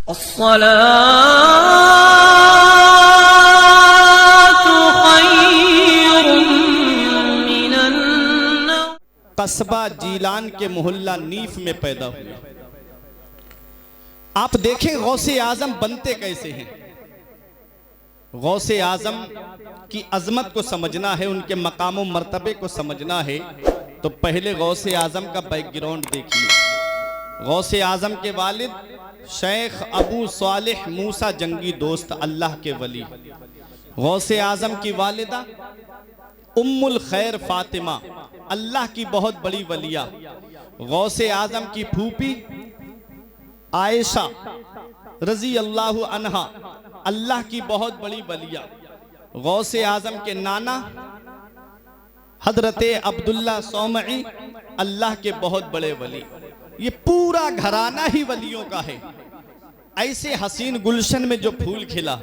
कस्बा जीलान के मोहल्ला नीफ में पैदा हुए। आप देखें गौसे आजम बनते कैसे हैं। गौसे आजम की अजमत को समझना है, उनके मकाम मर्तबे को समझना है तो पहले गौसे आजम का बैकग्राउंड देखिए। गौसे आजम के वालिद शेख अबू सालिह मूसा जंगी दोस्त, अल्लाह के वली। गौसे आजम की वालिदा उम्मुल खैर फातिमा, अल्लाह की बहुत बड़ी वलिया। गौसे आजम की फूफी आयशा रजी अल्लाह अन्हा, अल्लाह की बहुत बड़ी वलिया। गौसे आजम के नाना हजरते अब्दुल्ला सौमई, अल्लाह के बहुत बड़े वली। ये पूरा घराना ही वलियों का है। ऐसे हसीन गुलशन में जो फूल खिला,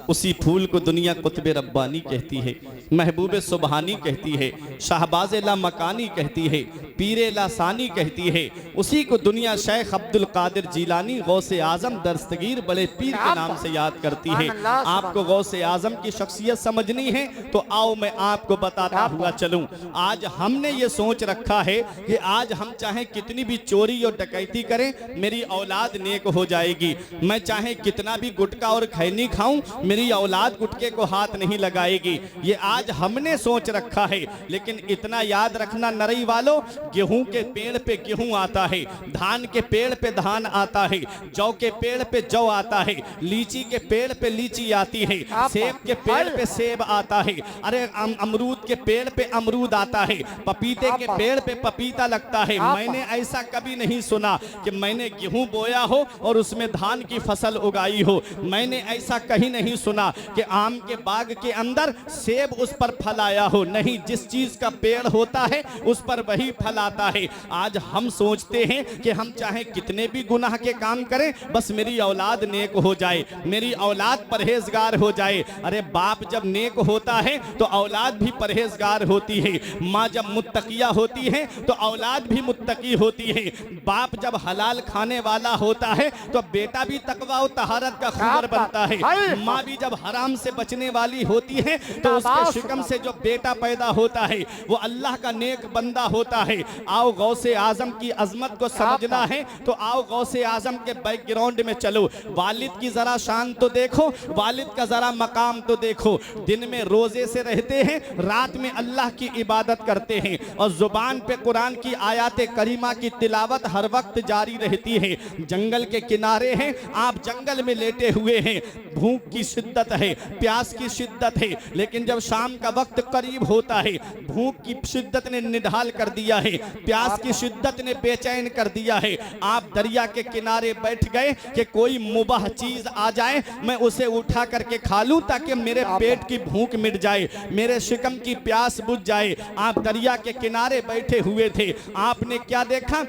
उसी फूल को दुनिया कुतुब रब्बानी कहती है, महबूब सुबहानी कहती है, शाहबाज ला मकानी कहती है, पीरे ला सानी कहती है। उसी को दुनिया शेख अब्दुल कादिर जीलानी गौसे आजम दस्तगीर बड़े पीर के नाम से याद करती है। आपको गौसे आजम की शख्सियत समझनी है तो आओ मैं आपको बताता हुआ चलूं। आज हमने ये सोच रखा है कि आज हम चाहे कितनी भी चोरी और डकैती करें, मेरी औलाद नेक हो जाएगी। मैं चाहे कितना भी गुटखा और खैनी खाऊं, मेरी औलाद गुटके को हाथ नहीं लगाएगी। ये आज हमने सोच रखा है। लेकिन इतना याद रखना नरई वालों, गेहूं के पेड़ पे गेहूं आता है, धान के पेड़ पे धान आता है, जौ के पेड़ पे जौ आता है, लीची के पेड़ पे लीची आती है, सेब के पेड़ पे सेब आता है, अरे अमरूद के पेड़ पे अमरूद आता है, पपीते के पेड़ पे पपीता लगता है। मैंने ऐसा कभी नहीं सुना कि मैंने गेहूं बोया हो और उसमें धान की फसल उगाई हो। मैंने ऐसा कहीं नहीं सुना कि आम के बाग के अंदर सेब उस पर फल आया हो। नहीं, जिस चीज का पेड़ होता है उस पर वही फल आता है। आज हम सोचते हैं कि हम चाहे कितने भी गुनाह के काम करें, बस मेरी औलाद नेक हो जाए, मेरी औलाद परहेजगार हो जाए। अरे बाप जब नेक होता है तो औलाद भी परहेजगार होती है। माँ जब मुत्तकिया होती है तो औलाद भी मुत्तकी होती है। बाप जब हलाल खाने वाला होता है तो बेटा भी तकवा और तहारत का खूबर बनता है। माँ भी जब हराम से बचने वाली होती है तो उसके शिकम से जो बेटा पैदा होता है वो अल्लाह का नेक बंदा होता है। आओ गौसे आजम की अजमत को समझना है तो आओ गौसे आजम के बैकग्राउंड में चलो। वालिद की जरा शान तो देखो, वालिद का जरा मकाम तो देखो। दिन में रोजे से रहते हैं, रात में अल्लाह की इबादत करते हैं और जुबान पे कुरान की आयात करीमा की तिलावत हर वक्त जारी रहती है। जंगल के किनारे हैं, आप जंगल में लेटे हुए हैं, भूख की शिद्दत है, प्यास की शिद्दत है, लेकिन जब शाम का वक्त करीब होता है, भूख की शिद्दत ने निढाल कर दिया है, प्यास की शिद्दत ने बेचैन कर दिया है। आप दरिया के किनारे बैठ गए कि कोई मुबाह चीज आ जाए, मैं उसे उठा करके खा लूं ताकि मेरे पेट की भूख मिट जाए, मेरे शिकम की प्यास बुझ जाए। आप दरिया के किनारे बैठे हुए थे, आपने क्या देखा?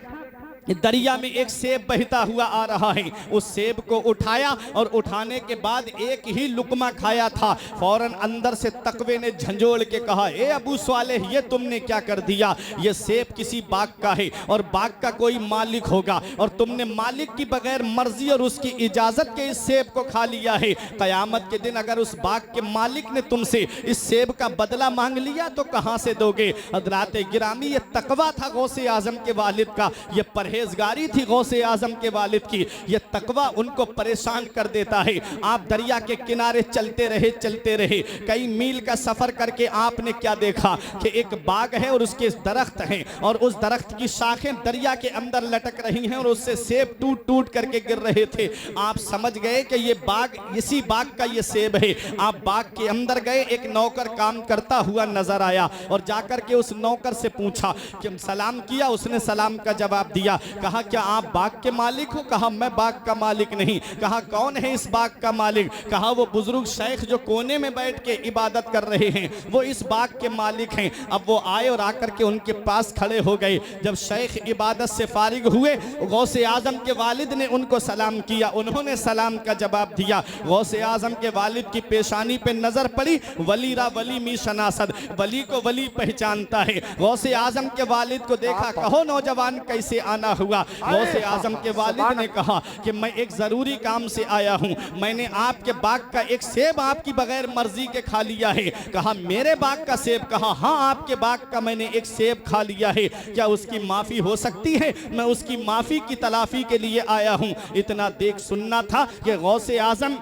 दरिया में एक सेब बहता हुआ आ रहा है। उस सेब को उठाया और उठाने के बाद एक ही लुकमा खाया था। फौरन अंदर से तकवे ने झंझोड़ के कहा, ए अबू सालेह, ये तुमने क्या कर दिया? ये सेब किसी बाग का है और बाग का कोई मालिक होगा और तुमने मालिक की बगैर मर्जी और उसकी इजाजत के इस सेब को खा लिया है। कयामत के दिन अगर उस बाग के मालिक ने तुमसे इस सेब का बदला मांग लिया तो कहां से दोगे? हज़रात गिरामी, ये तकवा था गौसे आजम के वालिद का, ये परहेजगारी थी गौसे आजम के वालिद की। ये तकवा उनको परेशान कर देता है। आप दरिया के किनारे चलते रहे, कई मील का सफर करके आपने क्या देखा कि एक बाग है और उसके दरख्त हैं और उस दरख्त की शाखें दरिया के अंदर लटक रही हैं और उससे सेब टूट टूट करके गिर रहे थे। आप समझ गए कि ये बाग, इसी बाग का ये सेब है। आप बाग के अंदर गए, एक नौकर काम करता हुआ नजर आया और जाकर के उस नौकर से पूछा कि सलाम किया। उसने सलाम का जवाब दिया। कहा, क्या आप बाग के मालिक हो? कहा, मैं बाग का मालिक नहीं। कहा, कौन है इस बाग का मालिक? कहा, वो बुजुर्ग शेख जो कोने में बैठ के इबादत कर रहे हैं, वो इस बाग के मालिक हैं। अब वो आए और आकर के उनके पास खड़े हो गए। जब शेख इबादत से फारिग हुए, गौसे आजम के वालिद ने उनको सलाम किया। उन्होंने सलाम का जवाब दिया। गौसे आजम के वालिद की पेशानी पे नजर पड़ी, वली रा वली मी शनासद, वली को वली पहचानता है। गौसे आजम के वालिद को देखा, कहो नौजवान कैसे आना खड़ा हुआ। गौसे आजम के वालिद ने कहा कि मैं एक ज़रूरी काम से आया हूँ, मैंने आपके बाग का एक सेब आपकी बगैर मर्जी के खा लिया है। कहा मेरे बाग का सेब? कहा हाँ, आपके बाग का मैंने एक सेब खा लिया है, क्या उसकी माफ़ी हो सकती है? मैं उसकी माफ़ी की तलाफ़ी के लिए आया हूँ। इतना देख सुनना था कि गौसे आजम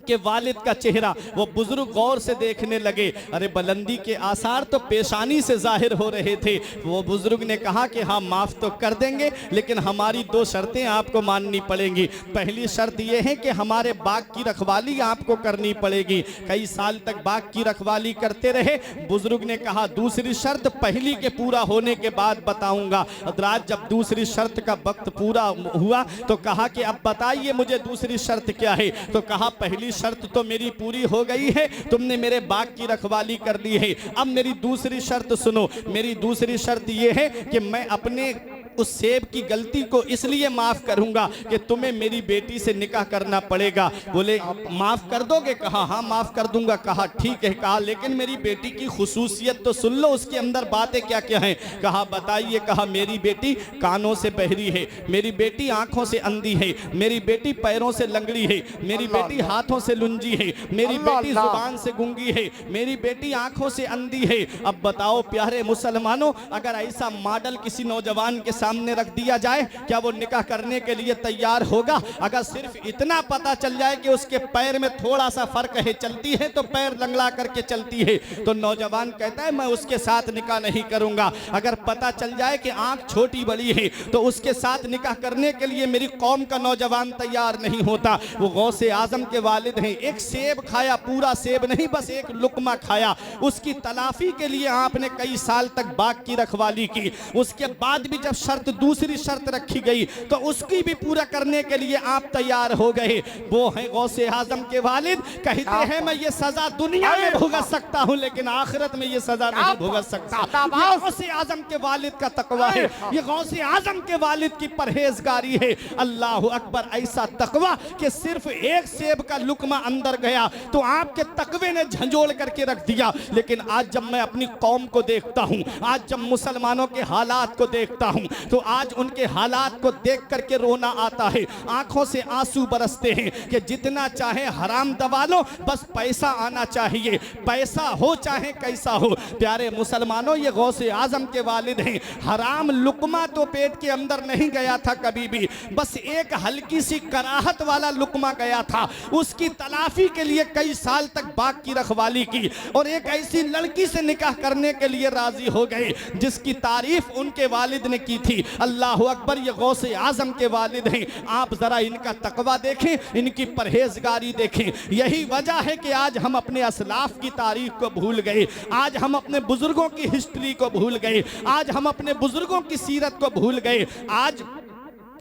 के वालिद का चेहरा वो बुजुर्ग गौर से देखने लगे। अरे बुलंदी के आसार तो पेशानी से जाहिर हो रहे थे। वो बुजुर्ग ने कहा कि हाँ माफ़ तो कर देंगे, लेकिन हमारी दो शर्तें आपको माननी पड़ेंगी। पहली शर्त ये है कि हमारे बाग की रखवाली आपको करनी पड़ेगी। कई साल तक बाग की रखवाली करते रहे। बुजुर्ग ने कहा दूसरी शर्त पहली के पूरा होने के बाद बताऊंगा। रात जब दूसरी शर्त का वक्त पूरा हुआ तो कहा कि अब बताइए मुझे दूसरी शर्त क्या है? तो कहा पहली शर्त तो मेरी पूरी हो गई है, तुमने मेरे बाग की रखवाली कर ली है। अब मेरी दूसरी शर्त सुनो। मेरी दूसरी शर्त यह है कि मैं अपने उस सेब की गलती को इसलिए माफ करूंगा कि तुम्हें मेरी बेटी से निकाह करना पड़ेगा। बोले माफ कर दोगे? कहा हाँ माफ कर दूंगा। कहा ठीक है। कहा लेकिन मेरी बेटी की खुसूसियत तो सुन लो, उसके अंदर बातें क्या क्या हैं? कहा बताइए। कहा मेरी बेटी कानों से बहरी है, मेरी बेटी आंखों से अंधी है, मेरी बेटी पैरों से लंगड़ी है, मेरी बेटी हाथों से लुंजी है, मेरी बेटी जुबान से गूंगी है, मेरी बेटी आंखों से अंधी है। अब बताओ प्यारे मुसलमानों, अगर ऐसा मॉडल किसी नौजवान के सामने रख दिया जाए, क्या वो निकाह करने के लिए तैयार होगा? अगर सिर्फ इतना पता चल जाए कि उसके पैर में थोड़ा सा फर्क है, चलती है तो पैर लंगड़ा करके चलती है, तो नौजवान कहता है मैं उसके साथ निकाह नहीं करूंगा। अगर पता चल जाए कि आंख छोटी बड़ी है तो उसके साथ निकाह करने के लिए मेरी कौम का नौजवान तैयार नहीं होता। वो गौसे आजम के वालिद हैं। एक सेब खाया, पूरा सेब नहीं, बस एक लुकमा खाया। उसकी तलाफी के लिए आपने कई साल तक बाग की रखवाली की। उसके बाद भी जब दूसरी शर्त रखी गई तो उसकी भी पूरा करने के लिए आप तैयार हो गए। वो है गौसे आजम के वालिद। कहते हैं मैं ये सजा दुनिया में भुगत सकता हूं, लेकिन आखिरत में ये सजा नहीं भुगत सकता। ये गौसे आजम के वालिद का तकवा है, ये गौसे आजम के वालिद की परहेजगारी है। अल्लाह अकबर। ऐसा तकवा कि सिर्फ एक सेब का लुकमा अंदर गया तो आपके तकवे ने झंझोड़ करके रख दिया। लेकिन आज जब मैं अपनी कौम को देखता हूं, आज जब मुसलमानों के हालात को देखता हूं, तो आज उनके हालात को देख करके रोना आता है, आंखों से आंसू बरसते हैं कि जितना चाहे हराम दबा लो, बस पैसा आना चाहिए, पैसा हो चाहे कैसा हो। प्यारे मुसलमानों, ये गौसे आजम के वालिद हैं। हराम लुकमा तो पेट के अंदर नहीं गया था कभी भी, बस एक हल्की सी कराहत वाला लुकमा गया था। उसकी तलाफी के लिए कई साल तक बाग की रखवाली की और एक ऐसी लड़की से निकाह करने के लिए राजी हो गए जिसकी तारीफ उनके वालिद ने की थी। अल्लाह अकबर। ये गौसे आजम के वालिद हैं। आप जरा इनका तकवा देखें, इनकी परहेजगारी देखें। यही वजह है कि आज हम अपने असलाफ की तारीख को भूल गए, आज हम अपने बुजुर्गों की हिस्ट्री को भूल गए, आज हम अपने बुजुर्गों की सीरत को भूल गए। आज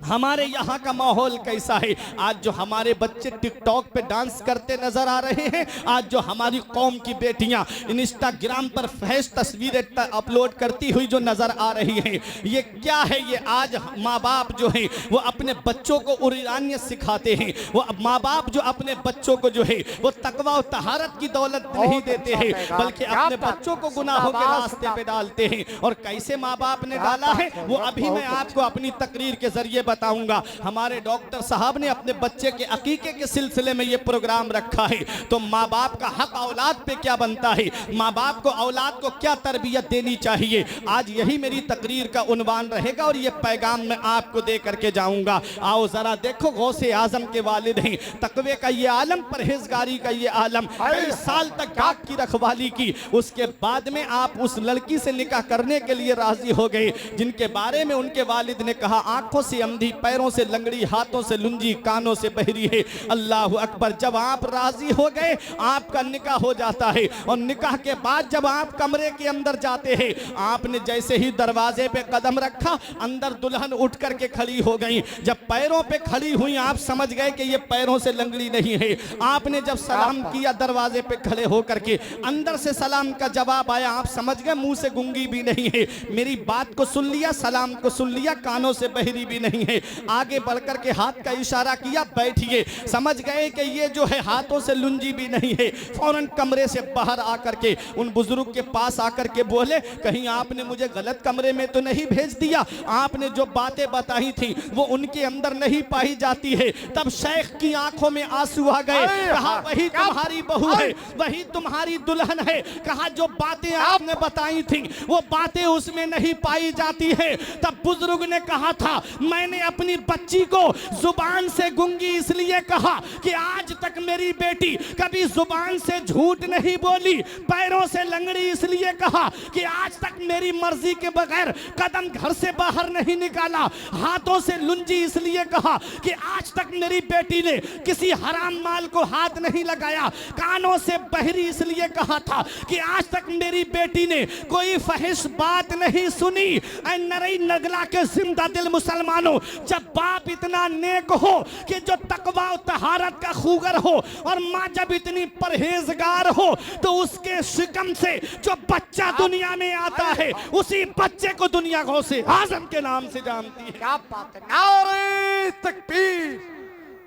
हमारे यहाँ का माहौल कैसा है? आज जो हमारे बच्चे टिकटॉक पे डांस करते नजर आ रहे हैं, आज जो हमारी कौम की बेटियां इंस्टाग्राम पर फैश तस्वीरें अपलोड करती हुई जो नजर आ रही हैं, ये क्या है? ये आज माँ बाप जो हैं वो अपने बच्चों को उरियानियत सिखाते हैं। वो माँ बाप जो अपने बच्चों को जो है वो तकवा और तहारत की दौलत नहीं देते हैं, बल्कि अपने बच्चों को गुनाहों के रास्ते पे डालते हैं। और कैसे माँ बाप ने डाला है वो अभी मैं आपको अपनी तकरीर के जरिए बताऊंगा। हमारे डॉक्टर साहब ने अपने बच्चे के अकीके के सिलसिले में ये प्रोग्राम रखा है। तो माँ बाप का हक औलाद पे क्या बनता है, माँ बाप को औलाद को क्या तरबियत देनी चाहिए, आज यही मेरी तकरीर का उन्वान रहेगा और ये पैगाम मैं आपको दे करके जाऊंगा। आओ जरा देखो, गौसे आजम के वालिद हैं, तकवे का ये आलम, परहेजगारी का ये आलम, कई साल तक बाग की रखवाली की। उसके बाद में आप उस लड़की से निकाह करने के लिए राजी हो गए जिनके बारे में उनके वालिद ने कहा आंखों से अंधी, पैरों से लंगड़ी, हाथों से लुंजी, कानों से बहरी है। अल्लाह अकबर। जब आप राजी हो गए आपका निकाह हो जाता है और निकाह के बाद जब आप कमरे के अंदर जाते हैं, आपने जैसे ही दरवाजे पे कदम रखा अंदर दुल्हन उठ करके खड़ी हो गई। जब पैरों पे खड़ी हुई आप समझ गए कि ये पैरों से लंगड़ी नहीं है। आपने जब सलाम किया दरवाजे पे खड़े होकर के, अंदर से सलाम का जवाब आया, आप समझ गए मुंह से गूंगी भी नहीं है, मेरी बात को सुन लिया, सलाम को सुन लिया, कानों से बहरी भी नहीं है। है। आगे बढ़कर के हाथ का इशारा किया, बैठिए। समझ गए कि ये जो है हाथों से लुंजी भी नहीं है। फौरन कमरे से बाहर आकर के उन बुजुर्ग के पास आकर के बोले, कहीं आपने मुझे गलत कमरे में तो नहीं भेज दिया? आपने जो बातें बताई थी वो उनके अंदर नहीं पाई जाती है। तब शेख की आंखों में आंसू आ गए। कहा वही तुम्हारी बहू है, वही तुम्हारी दुल्हन है। कहा जो बातें आपने बताई थी वो बातें उसमें नहीं पाई जाती है। तब बुजुर्ग ने कहा था, मैंने अपनी बच्ची को जुबान से गूंगी इसलिए कहा कि आज तक मेरी बेटी कभी जुबान से झूठ नहीं बोली। पैरों से लंगड़ी इसलिए कहा कि आज तक मेरी मर्जी के बगैर कदम घर से बाहर नहीं निकाला। हाथों से लुंजी इसलिए कहा कि आज तक मेरी बेटी ने किसी हराम माल को हाथ नहीं लगाया। कानों से बहरी इसलिए कहा था कि आज तक मेरी बेटी ने कोई फहिश बात नहीं सुनी। ऐ नरई नगला के जिंदा दिल मुसलमानों, जब बाप इतना नेक हो कि जो तकवा और तहारत का खूगर हो और माँ जब इतनी परहेजगार हो तो उसके शिकम से जो बच्चा दुनिया में आता है उसी बच्चे को दुनिया गौसे आजम के नाम से जानती है। क्या बात है। नारे तकबीर,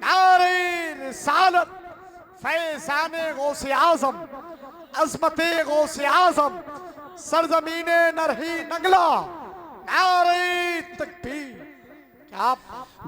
नारे रिसालत, फैज़ाने गौसे आजम, अज़मते गौसे आजम, सरजमीने नरही नगला, नारे तकबीर।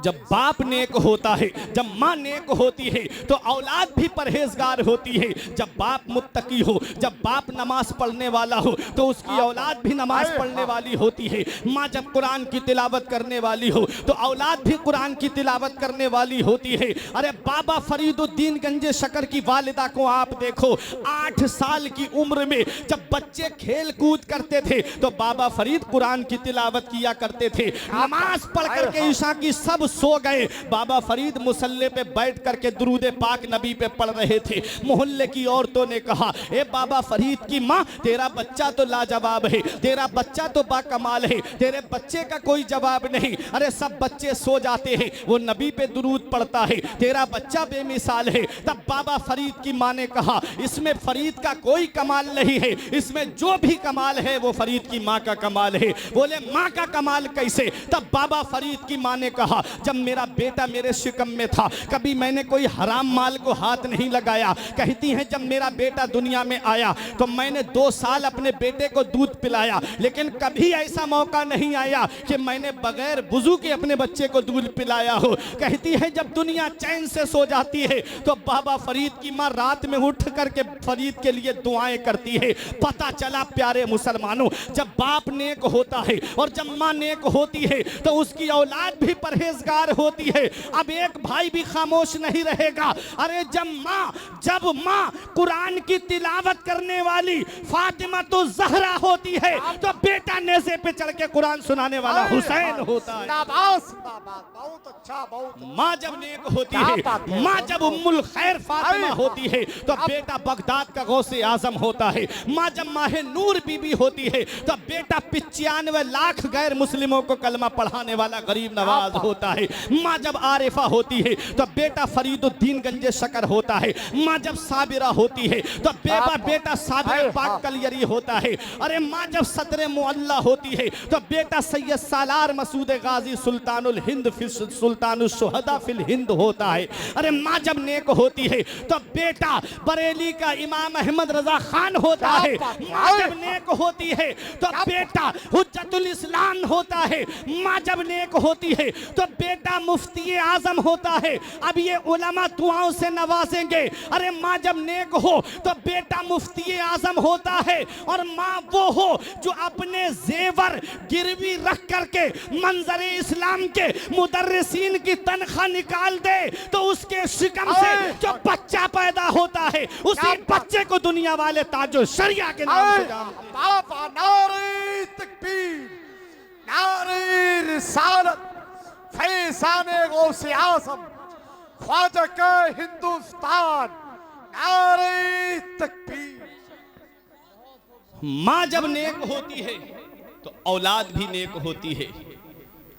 जब बाप नेक होता है, जब माँ नेक होती है तो औलाद भी परहेजगार होती है। जब बाप मुत्तकी हो, जब बाप नमाज पढ़ने वाला हो तो उसकी औलाद भी नमाज पढ़ने वाली होती है। माँ जब कुरान की तिलावत करने वाली हो तो औलाद भी कुरान की तिलावत करने वाली होती है। अरे बाबा फरीदुद्दीन गंजे शकर की वालिदा को आप देखो, 8 साल की उम्र में जब बच्चे खेल कूद करते थे तो बाबा फरीद कुरान की तिलावत किया करते थे। नमाज पढ़ करके ईशा की सब सो गए, बाबा फरीद मुसल्ले पे बैठ करके दुरूद पाक नबी पे पढ़ रहे थे। मोहल्ले की औरतों ने कहा, ए बाबा फरीद की माँ, तेरा बच्चा तो लाजवाब है, तेरा बच्चा तो बाकमाल है, तेरे बच्चे का कोई जवाब नहीं। अरे सब बच्चे सो जाते हैं, वो नबी पे दुरूद पढ़ता है, तेरा बच्चा बेमिसाल है। तब बाबा फरीद की माँ ने कहा, इसमें फरीद का कोई कमाल नहीं है, इसमें जो भी कमाल है वो फरीद की माँ का कमाल है। बोले माँ का कमाल कैसे? तब बाबा फरीद की माँ ने कहा, जब मेरा बेटा मेरे शिकम में था कभी मैंने कोई हराम माल को हाथ नहीं लगाया। कहती हैं जब मेरा बेटा दुनिया में आया तो मैंने 2 साल अपने बेटे को दूध पिलाया, लेकिन कभी ऐसा मौका नहीं आया कि मैंने बगैर वुजू के अपने बच्चे को दूध पिलाया हो। कहती है जब दुनिया चैन से सो जाती है तो बाबा फरीद की माँ रात में उठ करके फरीद के लिए दुआएं करती है। पता चला प्यारे मुसलमानों, जब बाप नेक होता है और जब माँ नेक होती है तो उसकी औलाद भी परहेजगार होती है। अब एक भाई भी खामोश नहीं रहेगा। अरे जब माँ कुरान की तिलावत करने वाली फातिमा तो जहरा होती है तो बेटा नेज़े पे चढ़ के कुरान सुनाने वाला हुसैन होता है। बहुत अच्छा, बहुत। माँ जब नेक होती है, माँ जब उम्मुल खैर फातिमा होती है तो बेटा बगदाद का गौसे आजम होता है। माँ जब माहे नूर बीबी होती है तो बेटा 95 लाख गैर मुस्लिमों को कलमा पढ़ाने वाला गरीब नवाज होता है। माँ जब आरिफा होती है तो बेटा फरीदुद्दीन गंजे शकर होता है। माँ जब साबिरा होती है तो बेटा साबिर पाक कलियरी होता है। अरे माँ जब सदर मुअल्ला होती है तो बेटा सैयद सालार मसूद गाजी सुल्तानुल हिंद सुल्तानुल शुहदा फिल हिंद होता है। अरे माँ जब नेक होती है तो बेटा बरेली का इमाम अहमद रजा खान होता है। माँ जब नेक होती है तो बेटा हुज्जतुल इस्लाम होता है। माँ जब नेक होती है तो बेटा मुफ्ती आजम होता है। अब ये उलमा दुआओं से नवाजेंगे। अरे माँ जब नेक हो तो बेटा मुफ्ती आजम होता है और माँ वो हो जो अपने जेवर गिरवी रख करके मंजरे इस्लाम के मुदर्रिसीन की तनख्वाह निकाल दे तो उसके शिकम से जो बच्चा पैदा होता है उसी बच्चे को दुनिया वाले ताजो शरिया के नाम से जानते हैं। नारे तकबीर, नारे रिसालत, फैज़ाने गौसे आज़म, ख्वाजा का हिंदुस्तान, नारे तकबीर। माँ जब नेक होती है तो औलाद भी नेक होती है।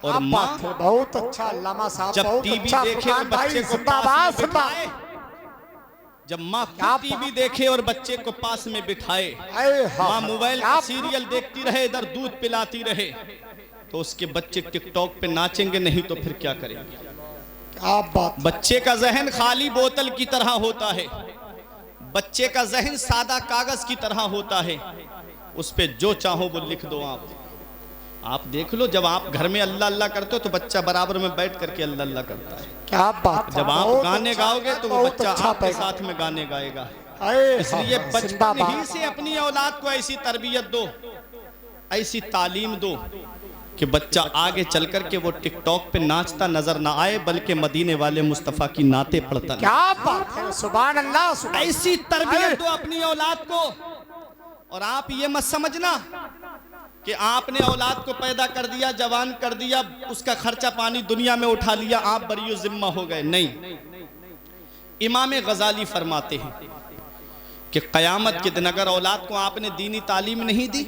और माँ बहुत अच्छा, अल्लामा साहब जब टीवी देखे और बच्चे को पास में बिठाए, जब माँ टीवी देखे और बच्चे को पास में बिठाए, माँ मोबाइल का सीरियल देखती रहे, इधर दूध पिलाती रहे, तो उसके बच्चे टिकटॉक पे नाचेंगे नहीं तो फिर क्या करेंगे? क्या बात। बच्चे का जहन खाली बोतल की तरह होता है, बच्चे का जहन सादा कागज की तरह होता है, उस पे जो चाहो वो लिख दो। आप देख लो, जब आप घर में अल्लाह अल्लाह करते हो तो बच्चा बराबर में बैठ करके अल्लाह अल्लाह करता है। क्या बात। जब आप गाने गाओगे तो वो बच्चा आपके साथ में गाने गाएगा। इसलिए बचपन ही से अपनी औलाद को ऐसी तरबियत दो, ऐसी तालीम दो कि बच्चा आगे चल कर के वो टिकटॉक पे नाचता नजर ना आए, बल्कि मदीने वाले मुस्तफ़ा की नाते पढ़ता। क्या बात है, सुभान अल्लाह। ऐसी तरबियत दो अपनी औलाद को। और आप ये मत समझना कि आपने औलाद को पैदा कर दिया, जवान कर दिया, उसका खर्चा पानी दुनिया में उठा लिया, आप बरियो जिम्मा हो गए। नहीं, इमाम गजाली फरमाते हैं कि क़यामत के दिन अगर औलाद को आपने दीनी तालीम नहीं दी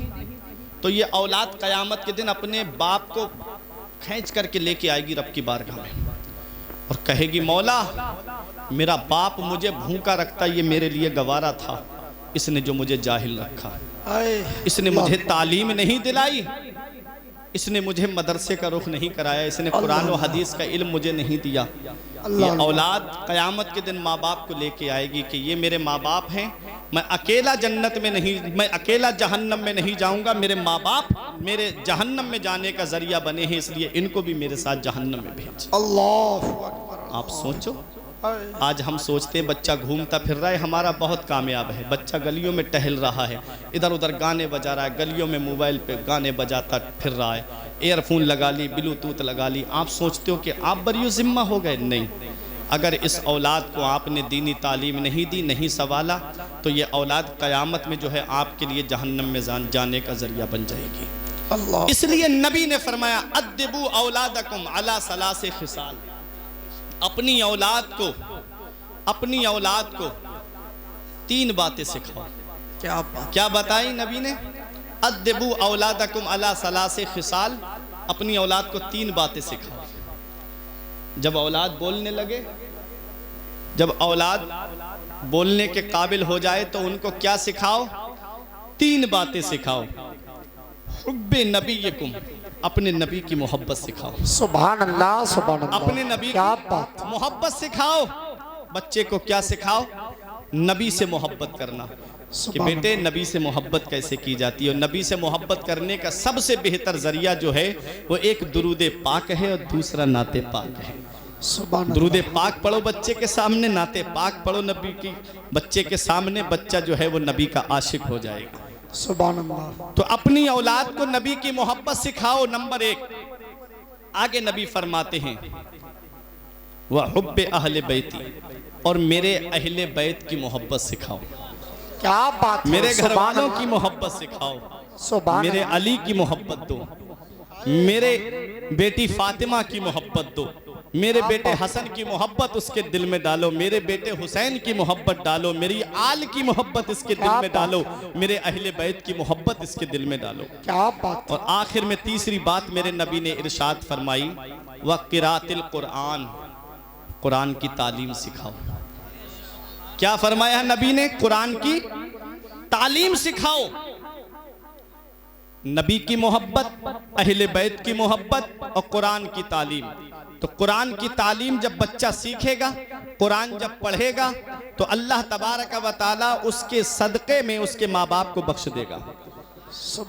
तो ये औलाद क़यामत के दिन अपने बाप को खींच करके लेके आएगी रब की बारगाह में और कहेगी, मौला मेरा बाप मुझे भूखा रखता ये मेरे लिए गवारा था, इसने जो मुझे जाहिल रखा, इसने मुझे तालीम नहीं दिलाई, इसने मुझे मदरसे का रुख नहीं कराया, इसने कुरान और हदीस का इल्म मुझे नहीं दिया। ये औलाद क़यामत के दिन माँ बाप को लेके आएगी कि ये मेरे माँ बाप हैं, मैं अकेला जन्नत में नहीं, मैं अकेला जहन्नम में नहीं जाऊंगा, मेरे माँ बाप मेरे जहन्नम में जाने का जरिया बने हैं, इसलिए इनको भी मेरे साथ जहन्नम में भेज। अल्लाहु अकबर। आप सोचो, आज हम सोचते हैं बच्चा घूमता फिर रहा है, हमारा बहुत कामयाब है, बच्चा गलियों में टहल रहा है, इधर उधर गाने बजा रहा है, गलियों में मोबाइल पे गाने बजाता फिर रहा है, एयरफोन लगा ली, ब्लूटूथ लगा ली। आप सोचते हो कि आप बरियो जिम्मा हो गए। नहीं, अगर इस औलाद को आपने दीनी तालीम नहीं दी, नहीं संभाला, तो ये औलाद क़यामत में जो है आपके लिए जहन्नम में जाने का जरिया बन जाएगी। अल्लाह। इसलिए नबी ने फरमाया, अद्दिबू औलादकुम अला सलासे खिसाल, अपनी औलाद को 3 बातें सिखाओ। क्या बात। क्या बताई नबी ने? अद्दिबू औलादकुम अला सलासे खिसाल, अपनी औलाद को 3 बातें सिखाओ। जब औलाद बोलने लगे, जब औलाद बोलने के काबिल हो जाए तो उनको क्या सिखाओ? 3 बातें सिखाओ। हुब्बे नबीयकुम, अपने नबी की मोहब्बत सिखाओ। सुभान अल्लाह, सुभान अल्लाह। अपने नबी क्या की बात। मोहब्बत सिखाओ। बच्चे को क्या सिखाओ? नबी से मोहब्बत करना, कि बेटे नबी से मोहब्बत कैसे की जाती है। और नबी से मोहब्बत करने का सबसे बेहतर जरिया जो है वो एक दुरूद पाक है और दूसरा नाते पाक है। दुरूद पाक पढ़ो बच्चे के सामने, नाते पाक पढ़ो नबी की बच्चे के सामने, बच्चा जो है वो नबी का आशिक हो जाएगा। सुभान अल्लाह। तो अपनी औलाद को नबी की मोहब्बत सिखाओ, नंबर 1। आगे नबी फरमाते हैं, वह हुब्बे अहले बैती, और मेरे अहले बैत की मोहब्बत सिखाओ। क्या बात। मेरे घर वालों की मोहब्बत सिखाओ, मेरे अली की मोहब्बत दो, मेरे बेटी फातिमा की मोहब्बत दो, मेरे बेटे हसन की मोहब्बत उसके दिल में डालो, मेरे बेटे हुसैन की मोहब्बत डालो, मेरी आल की मोहब्बत इसके दिल में डालो, मेरे अहले बैत की मोहब्बत इसके दिल में डालो। क्या बात। और आखिर में तीसरी बात मेरे नबी ने इरशाद फरमाई, व क़िराअतिल कुरान, कुरान की तालीम सिखाओ। क्या फरमाया नबी ने? कुरान की तालीम सिखाओ। नबी की मोहब्बत, अहले बैत की मोहब्बत और कुरान की तालीम। तो कुरान की तालीम जब बच्चा सीखेगा, कुरान जब पढ़ेगा, तो अल्लाह तबारक व तआला उसके सदक़े में उसके माँ बाप को बख्श देगा।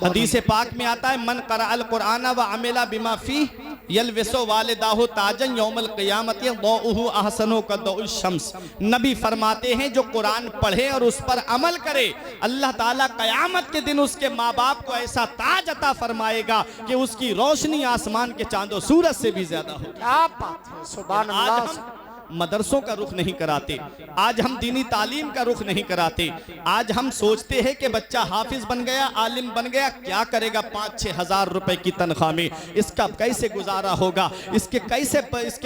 हदीस पाक में आता है, मन क़राअल कुरान व अमिला बिमा फी यलविसु वालिदाहु ताजन यौमल क़ियामत दौउहु अहसनो का दौउल शम्स। नबी फरमाते हैं, जो कुरान पढ़े और उस पर अमल करे, अल्लाह ताला क़यामत के दिन उसके माँ बाप को ऐसा ताज अता फरमाएगा कि उसकी रोशनी आसमान के चांदो सूरज से भी ज्यादा हो। क्या बात है। सुभान अल्लाह। मदरसों का रुख नहीं कराते, आज हम दीनी तालीम का रुख नहीं कराते। आज हम सोचते हैं कि बच्चा हाफिज बन गया, आलिम बन गया, क्या करेगा 5-6 हज़ार रुपए की तनख्वाह में, इसका कैसे गुजारा होगा, इसके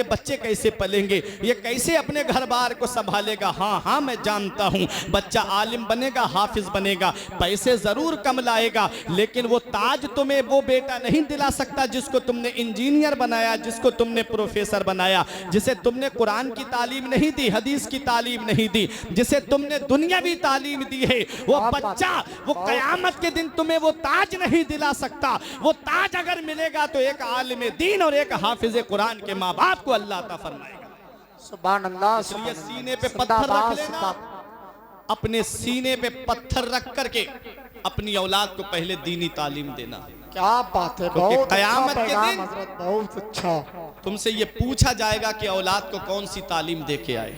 बच्चे कैसे पलेंगे, ये कैसे अपने घर बार को संभालेगा। हाँ, मैं जानता हूँ, बच्चा आलिम बनेगा, हाफिज बनेगा, पैसे जरूर कम लाएगा, लेकिन वो ताज तुम्हें वो बेटा नहीं दिला सकता जिसको तुमने इंजीनियर बनाया, जिसको तुमने प्रोफेसर बनाया, जिसे तुमने कुरान की तालीम नहीं दी, हदीस की तालीम नहीं दी, जिसे तुमने दुनियावी तालीम दी है वो बच्चा वो कयामत के दिन तुम्हें वो ताज नहीं दिला सकता। वो ताज अगर मिलेगा तो एक आलिम दीन और एक हाफिज कुरान के माँ बाप को अल्लाह अता फरमाएगा। सुभान अल्लाह। इसलिए सीने पे पत्थर रख लेना, अपने सीने पे पत्थर रख करके अपनी औलाद को पहले दीनी तालीम देना। क्या बात है, क्योंकि बहुत कयामत अच्छा के पैगाम दिन हजरत, बहुत अच्छा। तुमसे ये पूछा जाएगा कि औलाद को कौन सी तालीम दे के आए।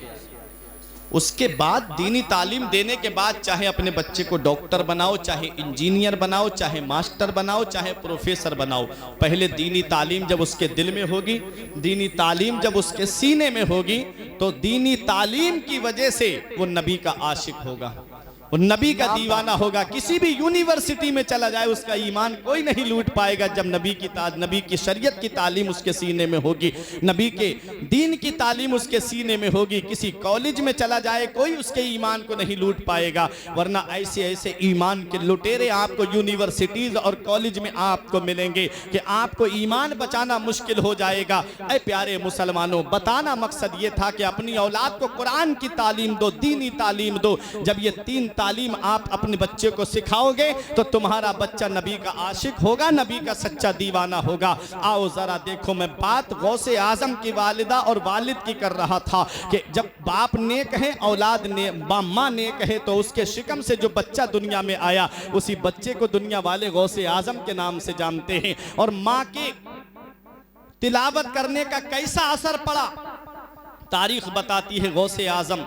उसके बाद दीनी तालीम देने के बाद चाहे अपने बच्चे को डॉक्टर बनाओ, चाहे इंजीनियर बनाओ, चाहे मास्टर बनाओ, चाहे प्रोफेसर बनाओ, पहले दीनी तालीम जब उसके दिल में होगी, दीनी तालीम जब उसके सीने में होगी, तो दीनी तालीम की वजह से वो नबी का आशिक होगा, वो नबी का दीवाना होगा। किसी भी यूनिवर्सिटी में चला जाए उसका ईमान कोई नहीं लूट पाएगा जब नबी की शरीयत की तालीम उसके सीने में होगी, नबी के दीन की तालीम उसके सीने में होगी। किसी कॉलेज में चला जाए कोई उसके ईमान को नहीं लूट पाएगा, वरना ऐसे ऐसे ईमान के लुटेरे आपको यूनिवर्सिटीज और कॉलेज में आपको मिलेंगे कि आपको ईमान बचाना मुश्किल हो जाएगा। ऐ प्यारे मुसलमानों, बताना मकसद ये था कि अपनी औलाद को कुरान की तालीम दो, दीनी तालीम दो। जब ये तीन तालीम आप अपने बच्चे को सिखाओगे तो तुम्हारा बच्चा नबी का आशिक होगा, नबी का सच्चा दीवाना होगा। आओ जरा देखो, मैं बात गौसे आजम की वालिदा और वालिद की कर रहा था कि जब बाप ने कहे, औलाद ने, माँ ने कहे, तो उसके शिकम से जो बच्चा दुनिया में आया उसी बच्चे को दुनिया वाले गौसे आजम के नाम से जानते हैं। और माँ के तिलावत करने का कैसा असर पड़ा, तारीख बताती है। गौसे आजम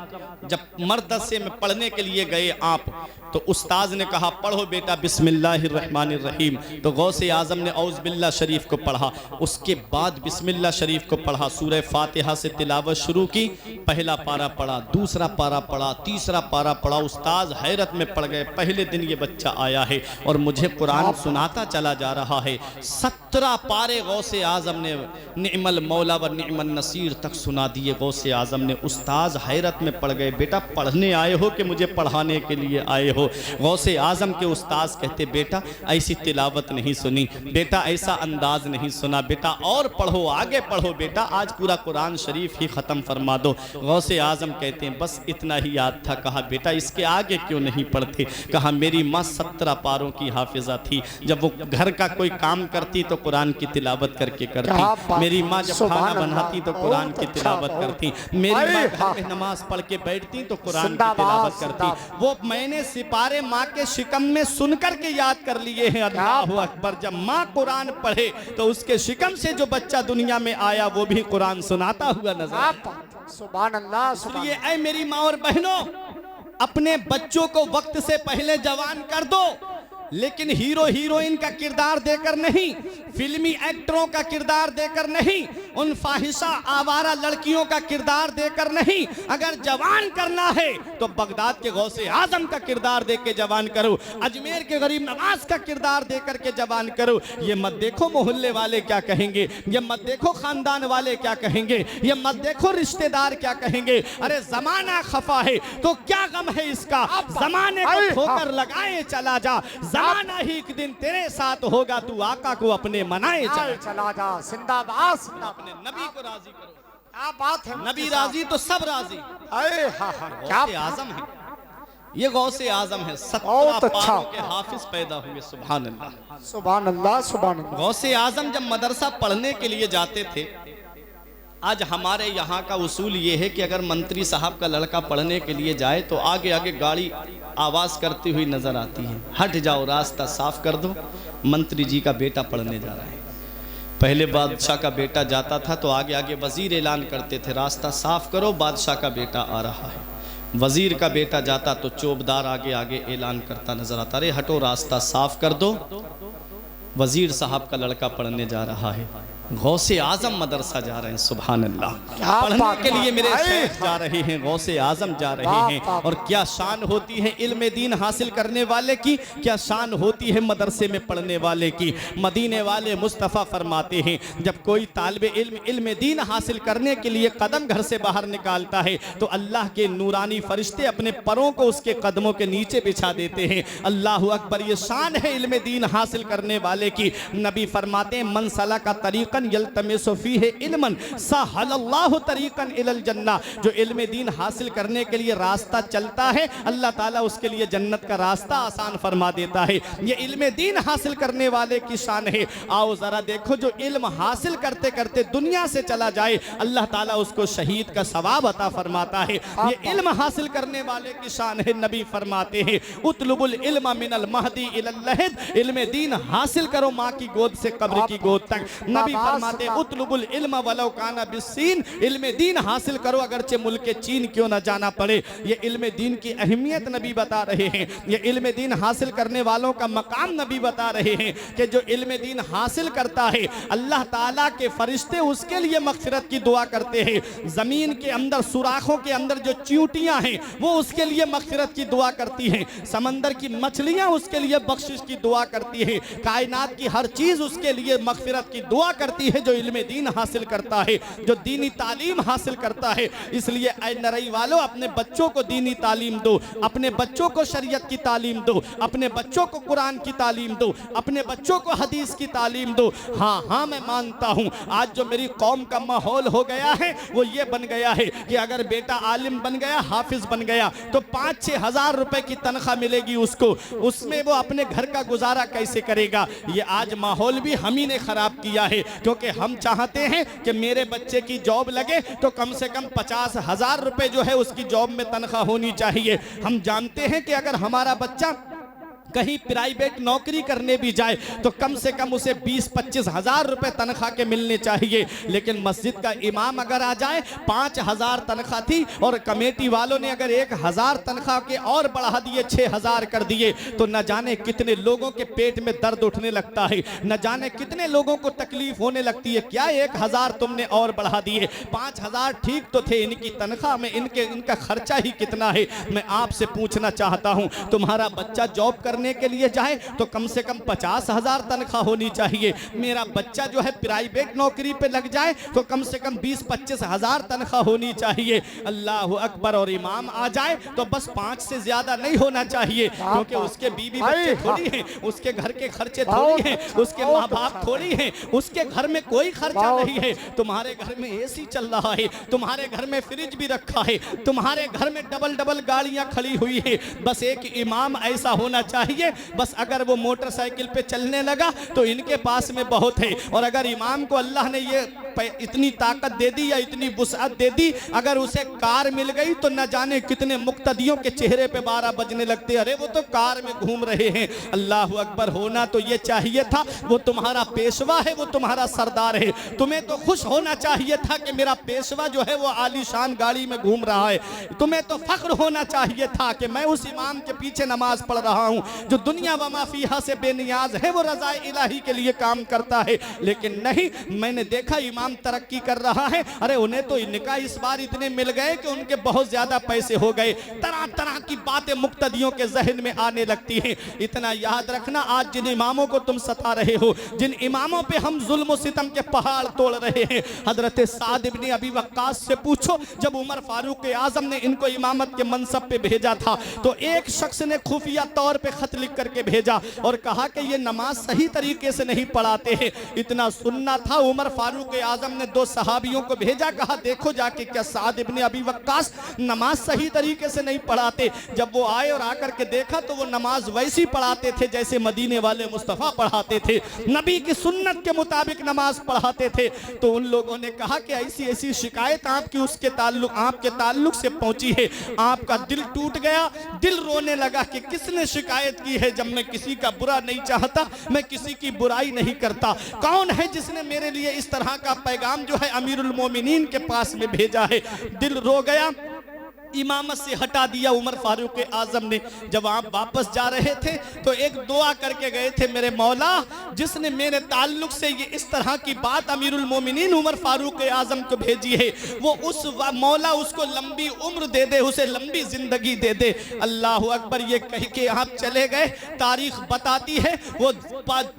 जब मरदसे में पढ़ने के लिए गए आप, तो उस्ताद ने कहा पढ़ो बेटा बिस्मिल्लाहिर्रहमानिर्रहीम, तो गौसे आजम ने औज़ बिल्लाह शरीफ को पढ़ा, उसके बाद बिस्मिल्लाह शरीफ को पढ़ा, सूरह फातिहा से तिलावत शुरू की, पहला पारा पढ़ा, दूसरा पारा पढ़ा, तीसरा पारा पढ़ा। उस्ताद हैरत में पड़ गए, पहले दिन ये बच्चा आया है और मुझे कुरान सुनाता चला जा रहा है। 17 पारे गौसे आजम ने निअमल मौला व निअमन नसीर तक सुना दिए गौसे आजम ने। उस्ताद हैरत में पड़ गए, बेटा पढ़ने आए हो कि मुझे पढ़ाने के लिए आए हो? गौसे आजम के उस्ताद कहते बेटा ऐसी तिलावत नहीं सुनी, बेटा ऐसा अंदाज नहीं सुना, बेटा और पढ़ो, आगे पढ़ो बेटा, आज पूरा कुरान शरीफ ही ख़त्म फरमा दो। गौसे आजम कहते हैं बस इतना ही याद था। कहा बेटा इसके आगे क्यों नहीं पढ़ते? कहा मेरी माँ 17 पारों की हाफिजा थी, जब वो घर का कोई काम करती तो कुरान की तिलावत करके करती, मेरी माँ जब खाना बनाती तो कुरान की तिलावत करती, मेरी माँ घर में नमाज पढ़ के बैठती तो कुरान की तिलावत करती। वो मैंने सिपारे माँ के शिकम में सुनकर के याद कर लिए हैं। अल्लाहु अकबर, जब माँ कुरान पढ़े तो उसके शिकम से जो बच्चा दुनिया में आया वो भी कुरान सुनाता हुआ नजर। सुभान अल्लाह। इसलिए ऐ मेरी माँ और बहनों, अपने बच्चों को वक्त से पहले जवान कर दो, लेकिन हीरो हीरोइन का किरदार देकर नहीं, फिल्मी एक्टरों का किरदार देकर नहीं, उन फाहिशा आवारा लड़कियों का किरदार देकर नहीं। अगर जवान करना है तो बगदाद के गौसे आजम का किरदार देकर जवान करो, अजमेर के गरीब नवाज का किरदार देकर के जवान करो। ये मत देखो मोहल्ले वाले क्या कहेंगे, ये मत देखो खानदान वाले क्या कहेंगे, ये मत देखो रिश्तेदार क्या कहेंगे। अरे जमाना खफा है तो क्या गम है इसका, जमाने को ठोकर लगाए चला जा, जमाना ही एक दिन तेरे साथ होगा, तू आका को अपने मनाए चला जा। जिंदाबाद। अपने नबी को राजी करो। क्या बात है, नबी राजी तो सब राजी। गौसे आजम है, ये गौसे आजम है। 17 पारों के हाफिज पैदा हुए। सुभान अल्लाह, सुभान अल्लाह, सुभान अल्लाह। गौसे आजम जब मदरसा पढ़ने के लिए जाते थे, आज हमारे यहाँ का उसूल ये है कि अगर मंत्री साहब का लड़का पढ़ने के लिए जाए तो आगे आगे गाड़ी आवाज़ करती हुई नजर आती है, हट जाओ, रास्ता साफ कर दो, मंत्री जी का बेटा पढ़ने जा रहा है। पहले बादशाह का बेटा जाता था तो आगे आगे वजीर ऐलान करते थे, रास्ता साफ करो, बादशाह का बेटा आ रहा है। वजीर का बेटा जाता तो चौबदार आगे आगे ऐलान करता नजर आता, अरे हटो, रास्ता साफ कर दो, वजीर साहब का लड़का पढ़ने जा रहा है। गौसे आजम मदरसा जा रहे हैं। सुभान अल्लाह, पढ़ने के लिए मेरे शेख जा रहे हैं, गौसे आजम जा रहे हैं। और क्या शान होती है इल्म दीन हासिल करने वाले की, क्या शान होती है मदरसे में पढ़ने वाले की। मदीने वाले मुस्तफ़ा फरमाते हैं जब कोई तालिबे इल्म दीन हासिल करने के लिए कदम घर से बाहर निकालता है तो अल्लाह के नूरानी फरिश्ते अपने परों को उसके कदमों के नीचे बिछा देते हैं। अल्लाह अकबर, ये शान है इल्म दीन हासिल करने वाले की। नबी फरमाते हैं मन सलका तरीक़न तरीकन यल्तमिसु फीहि इल्मन सहलल्लाहु तरीकन इलल जन्नह। जो इल्म दीन हासिल करने के लिए रास्ता चलता है, अल्लाह ताला उसके लिए जन्नत का रास्ता आसान फरमा देता है। ये इल्म दीन हासिल करने वाले की शान है। आओ जरा देखो, जो इल्म हासिल करते करते दुनिया से चला जाए, अल्लाह ताला उसको शहीद का सवाब अता फरमाता है। ये इल्म हासिल करने वाले की शान है। नबी फरमाते हैं उतलुबुल इल्म मिनल महदी इलल लहद, इल्म दीन हासिल करो माँ की गोद से कब्र की गोद तक। नबी फरमाते हैं उतलुबुल इल्म वलौ काना बिस्सीन, इल्म दीन हासिल करो अगरचे मुल्क चीन क्यों न जाना पड़े। ये इल्म दीन की अहमियत नबी बता रहे हैं। ये इल्म दीन हासिल करने वालों का मकाम नबी बता रहे हैं कि जो इल्म दीन हासिल करता है, अल्लाह ताला के फरिश्ते उसके लिए मग़फ़िरत की दुआ करते हैं। ज़मीन के अंदर सुराखों के अंदर जो चींटियां हैं वो उसके लिए मग़फ़िरत की दुआ करती हैं। समंदर की मछलियां उसके लिए बख्शिश की दुआ करती हैं। कायनात की हर चीज़ उसके लिए मग़फ़िरत की दुआ करती है जो इल्म दीन हासिल करता है, जो दीनी तालीम हासिल करता है। इसलिए ऐ नरई वालों, अपने बच्चों को दीनी तालीम दो, अपने बच्चों को शरीयत की तालीम दो, अपने बच्चों को कुरान की तालीम दो, अपने बच्चों को हदीस की तालीम दो। हाँ हाँ, मैं मानता हूँ आज जो मेरी कौम का माहौल हो गया है वो ये बन गया है कि अगर बेटा आलिम बन गया, हाफिज बन गया, तो 5-6 हज़ार रुपए की तनख्वाह मिलेगी उसको, उसमें वो अपने घर का गुजारा कैसे करेगा। ये आज माहौल भी हम ही ने खराब किया है, क्योंकि हम चाहते हैं कि मेरे बच्चे की जॉब लगे तो कम से कम 50 हज़ार रुपए जो है उसकी जॉब में तनख्वाह होनी चाहिए। हम जानते हैं कि अगर हमारा बच्चा कहीं प्राइवेट नौकरी करने भी जाए तो कम से कम उसे 20-25 हज़ार रुपए तनख्वाह के मिलने चाहिए। लेकिन मस्जिद का इमाम अगर आ जाए, 5,000 तनख्वाह थी और कमेटी वालों ने अगर 1,000 तनख्वाह के और बढ़ा दिए, 6,000 कर दिए, तो न जाने कितने लोगों के पेट में दर्द उठने लगता है, न जाने कितने लोगों को तकलीफ होने लगती है। क्या 1,000 तुमने और बढ़ा दिए? 5,000 ठीक तो थे, इनकी तनख्वाह में इनका खर्चा ही कितना है। मैं आपसे पूछना चाहता हूँ, तुम्हारा बच्चा जॉब करने के लिए जाए तो कम से कम 50 हज़ार तनख्वाह होनी चाहिए। मेरा बच्चा जो है प्राइवेट नौकरी पे लग जाए तो कम से कम 20-25 हज़ार तनख्वाह होनी चाहिए। अल्लाह अकबर। और इमाम आ जाए तो बस 5 से ज्यादा नहीं होना चाहिए, क्योंकि उसके बीवी बच्चे थोड़ी हैं, उसके घर के खर्चे थोड़ी हैं, उसके माँ बाप थोड़ी हैं, उसके घर में कोई खर्चा नहीं है। तुम्हारे घर में एसी चल रहा है, तुम्हारे घर में फ्रिज भी रखा है, तुम्हारे घर में डबल गाड़ियां खड़ी हुई है। बस एक इमाम ऐसा होना चाहिए, बस अगर वो मोटरसाइकिल पे चलने लगा तो इनके पास में बहुत है। और अगर इमाम को अल्लाह ने ये इतनी ताकत दे दी या इतनी वुसअत दे दी, अगर उसे कार मिल गई तो न जाने कितने मुक्तदियों के चेहरे पे 12 बजने लगते, अरे वो तो कार में घूम रहे हैं। अल्लाह अकबर। होना तो ये चाहिए था, वो तुम्हारा पेशवा है, वो तुम्हारा सरदार है, तुम्हें तो खुश होना चाहिए था कि मेरा पेशवा जो है वो आलीशान गाड़ी में घूम रहा है। तुम्हें तो फख्र होना चाहिए था कि मैं उस इमाम के पीछे नमाज पढ़ रहा हूँ जो दुनिया व मा फीहा से बेनियाज है, वो रज़ाए इलाही के लिए काम करता है। लेकिन नहीं, मैंने देखा इमाम तरक्की कर रहा है, अरे उन्हें तो निकाह इस बार इतने मिल गए कि उनके बहुत ज्यादा पैसे हो गए। तरह तरह की बातें मुक्तदियों के जहन में आने लगती हैं। इतना याद रखना, आज जिन इमामों को तुम सता रहे हो, जिन इमामों पे हम जुल्म सितम के पहाड़ तोड़ रहे हैं, हजरत साद इब्ने अबी वक्कास से पूछो, जब उमर फारूक आजम ने इनको इमामत के मनसब पे भेजा था तो एक शख्स ने खुफिया तौर पे खत लिख करके भेजा और कहा कि ये नमाज सही तरीके से नहीं पढ़ाते हैं। इतना सुनना था, उमर फारूक आजम ने 2 सहाबियों को भेजा, कहा देखो जाके क्या साद इब्ने अबी वक्कास नमाज सही तरीके से नहीं पढ़ाते। जब वो आए और आकर के देखा तो वो नमाज वैसी पढ़ाते थे जैसे मदीने वाले मुस्तफ़ा पढ़ाते थे, नबी की सुन्नत के मुताबिक नमाज पढ़ाते थे। तो उन लोगों ने कहा कि ऐसी ऐसी शिकायत आपकी आपके ताल्लुक से पहुंची है। आपका दिल टूट गया, दिल रोने लगा कि किसने शिकायत की है। जब मैं किसी का बुरा नहीं चाहता, मैं किसी की बुराई नहीं करता, कौन है जिसने मेरे लिए इस तरह का पैगाम जो है अमीरुल मोमिनीन के पास में भेजा है। दिल रो गया, इमामत से हटा दिया उमर फारूक आजम ने। जब आप वापस जा रहे थे तो एक दुआ करके गए थे, मेरे मौला जिसने मेरे ताल्लुक से ये इस तरह की बात अमीरुल मोमिनीन उमर फारूक आजम को भेजी है, वो उस मौला उसको लंबी उम्र दे दे, उसे लंबी जिंदगी दे दे। अल्लाह अकबर। ये कह के आप चले गए। तारीख बताती है वो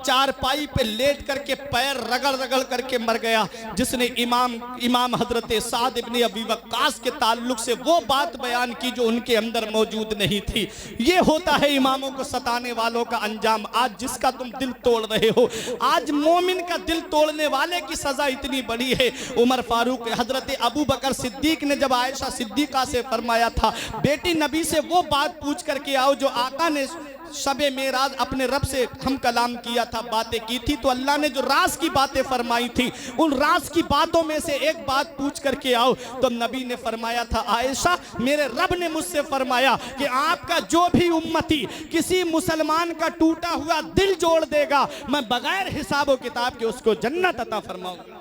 4 पाई पे लेट करके पैर रगड़ रगड़ करके मर गया, जिसने इमाम हजरत साद इब्ने अबी वक्कास के ताल्लुक से वो बात बात बयान की जो उनके अंदर मौजूद नहीं थी। ये होता है इमामों को सताने वालों का अंजाम। आज जिसका तुम दिल तोड़ रहे हो, आज मोमिन का दिल तोड़ने वाले की सजा इतनी बड़ी है। उमर फारूक, हजरत अबू बकर सिद्दीक ने जब आयशा सिद्दीका से फरमाया था, बेटी नबी से वो बात पूछ करके आओ जो आका ने शबे मेराज अपने रब से हम कलाम किया था, बातें की थी, तो अल्लाह ने जो राज की बातें फरमाई थी उन राज की बातों में से एक बात पूछ करके आओ। तो नबी ने फरमाया था, आयशा मेरे रब ने मुझसे फरमाया कि आपका जो भी उम्मती किसी मुसलमान का टूटा हुआ दिल जोड़ देगा, मैं बगैर हिसाब किताब के उसको जन्नत अता फरमाऊंगा।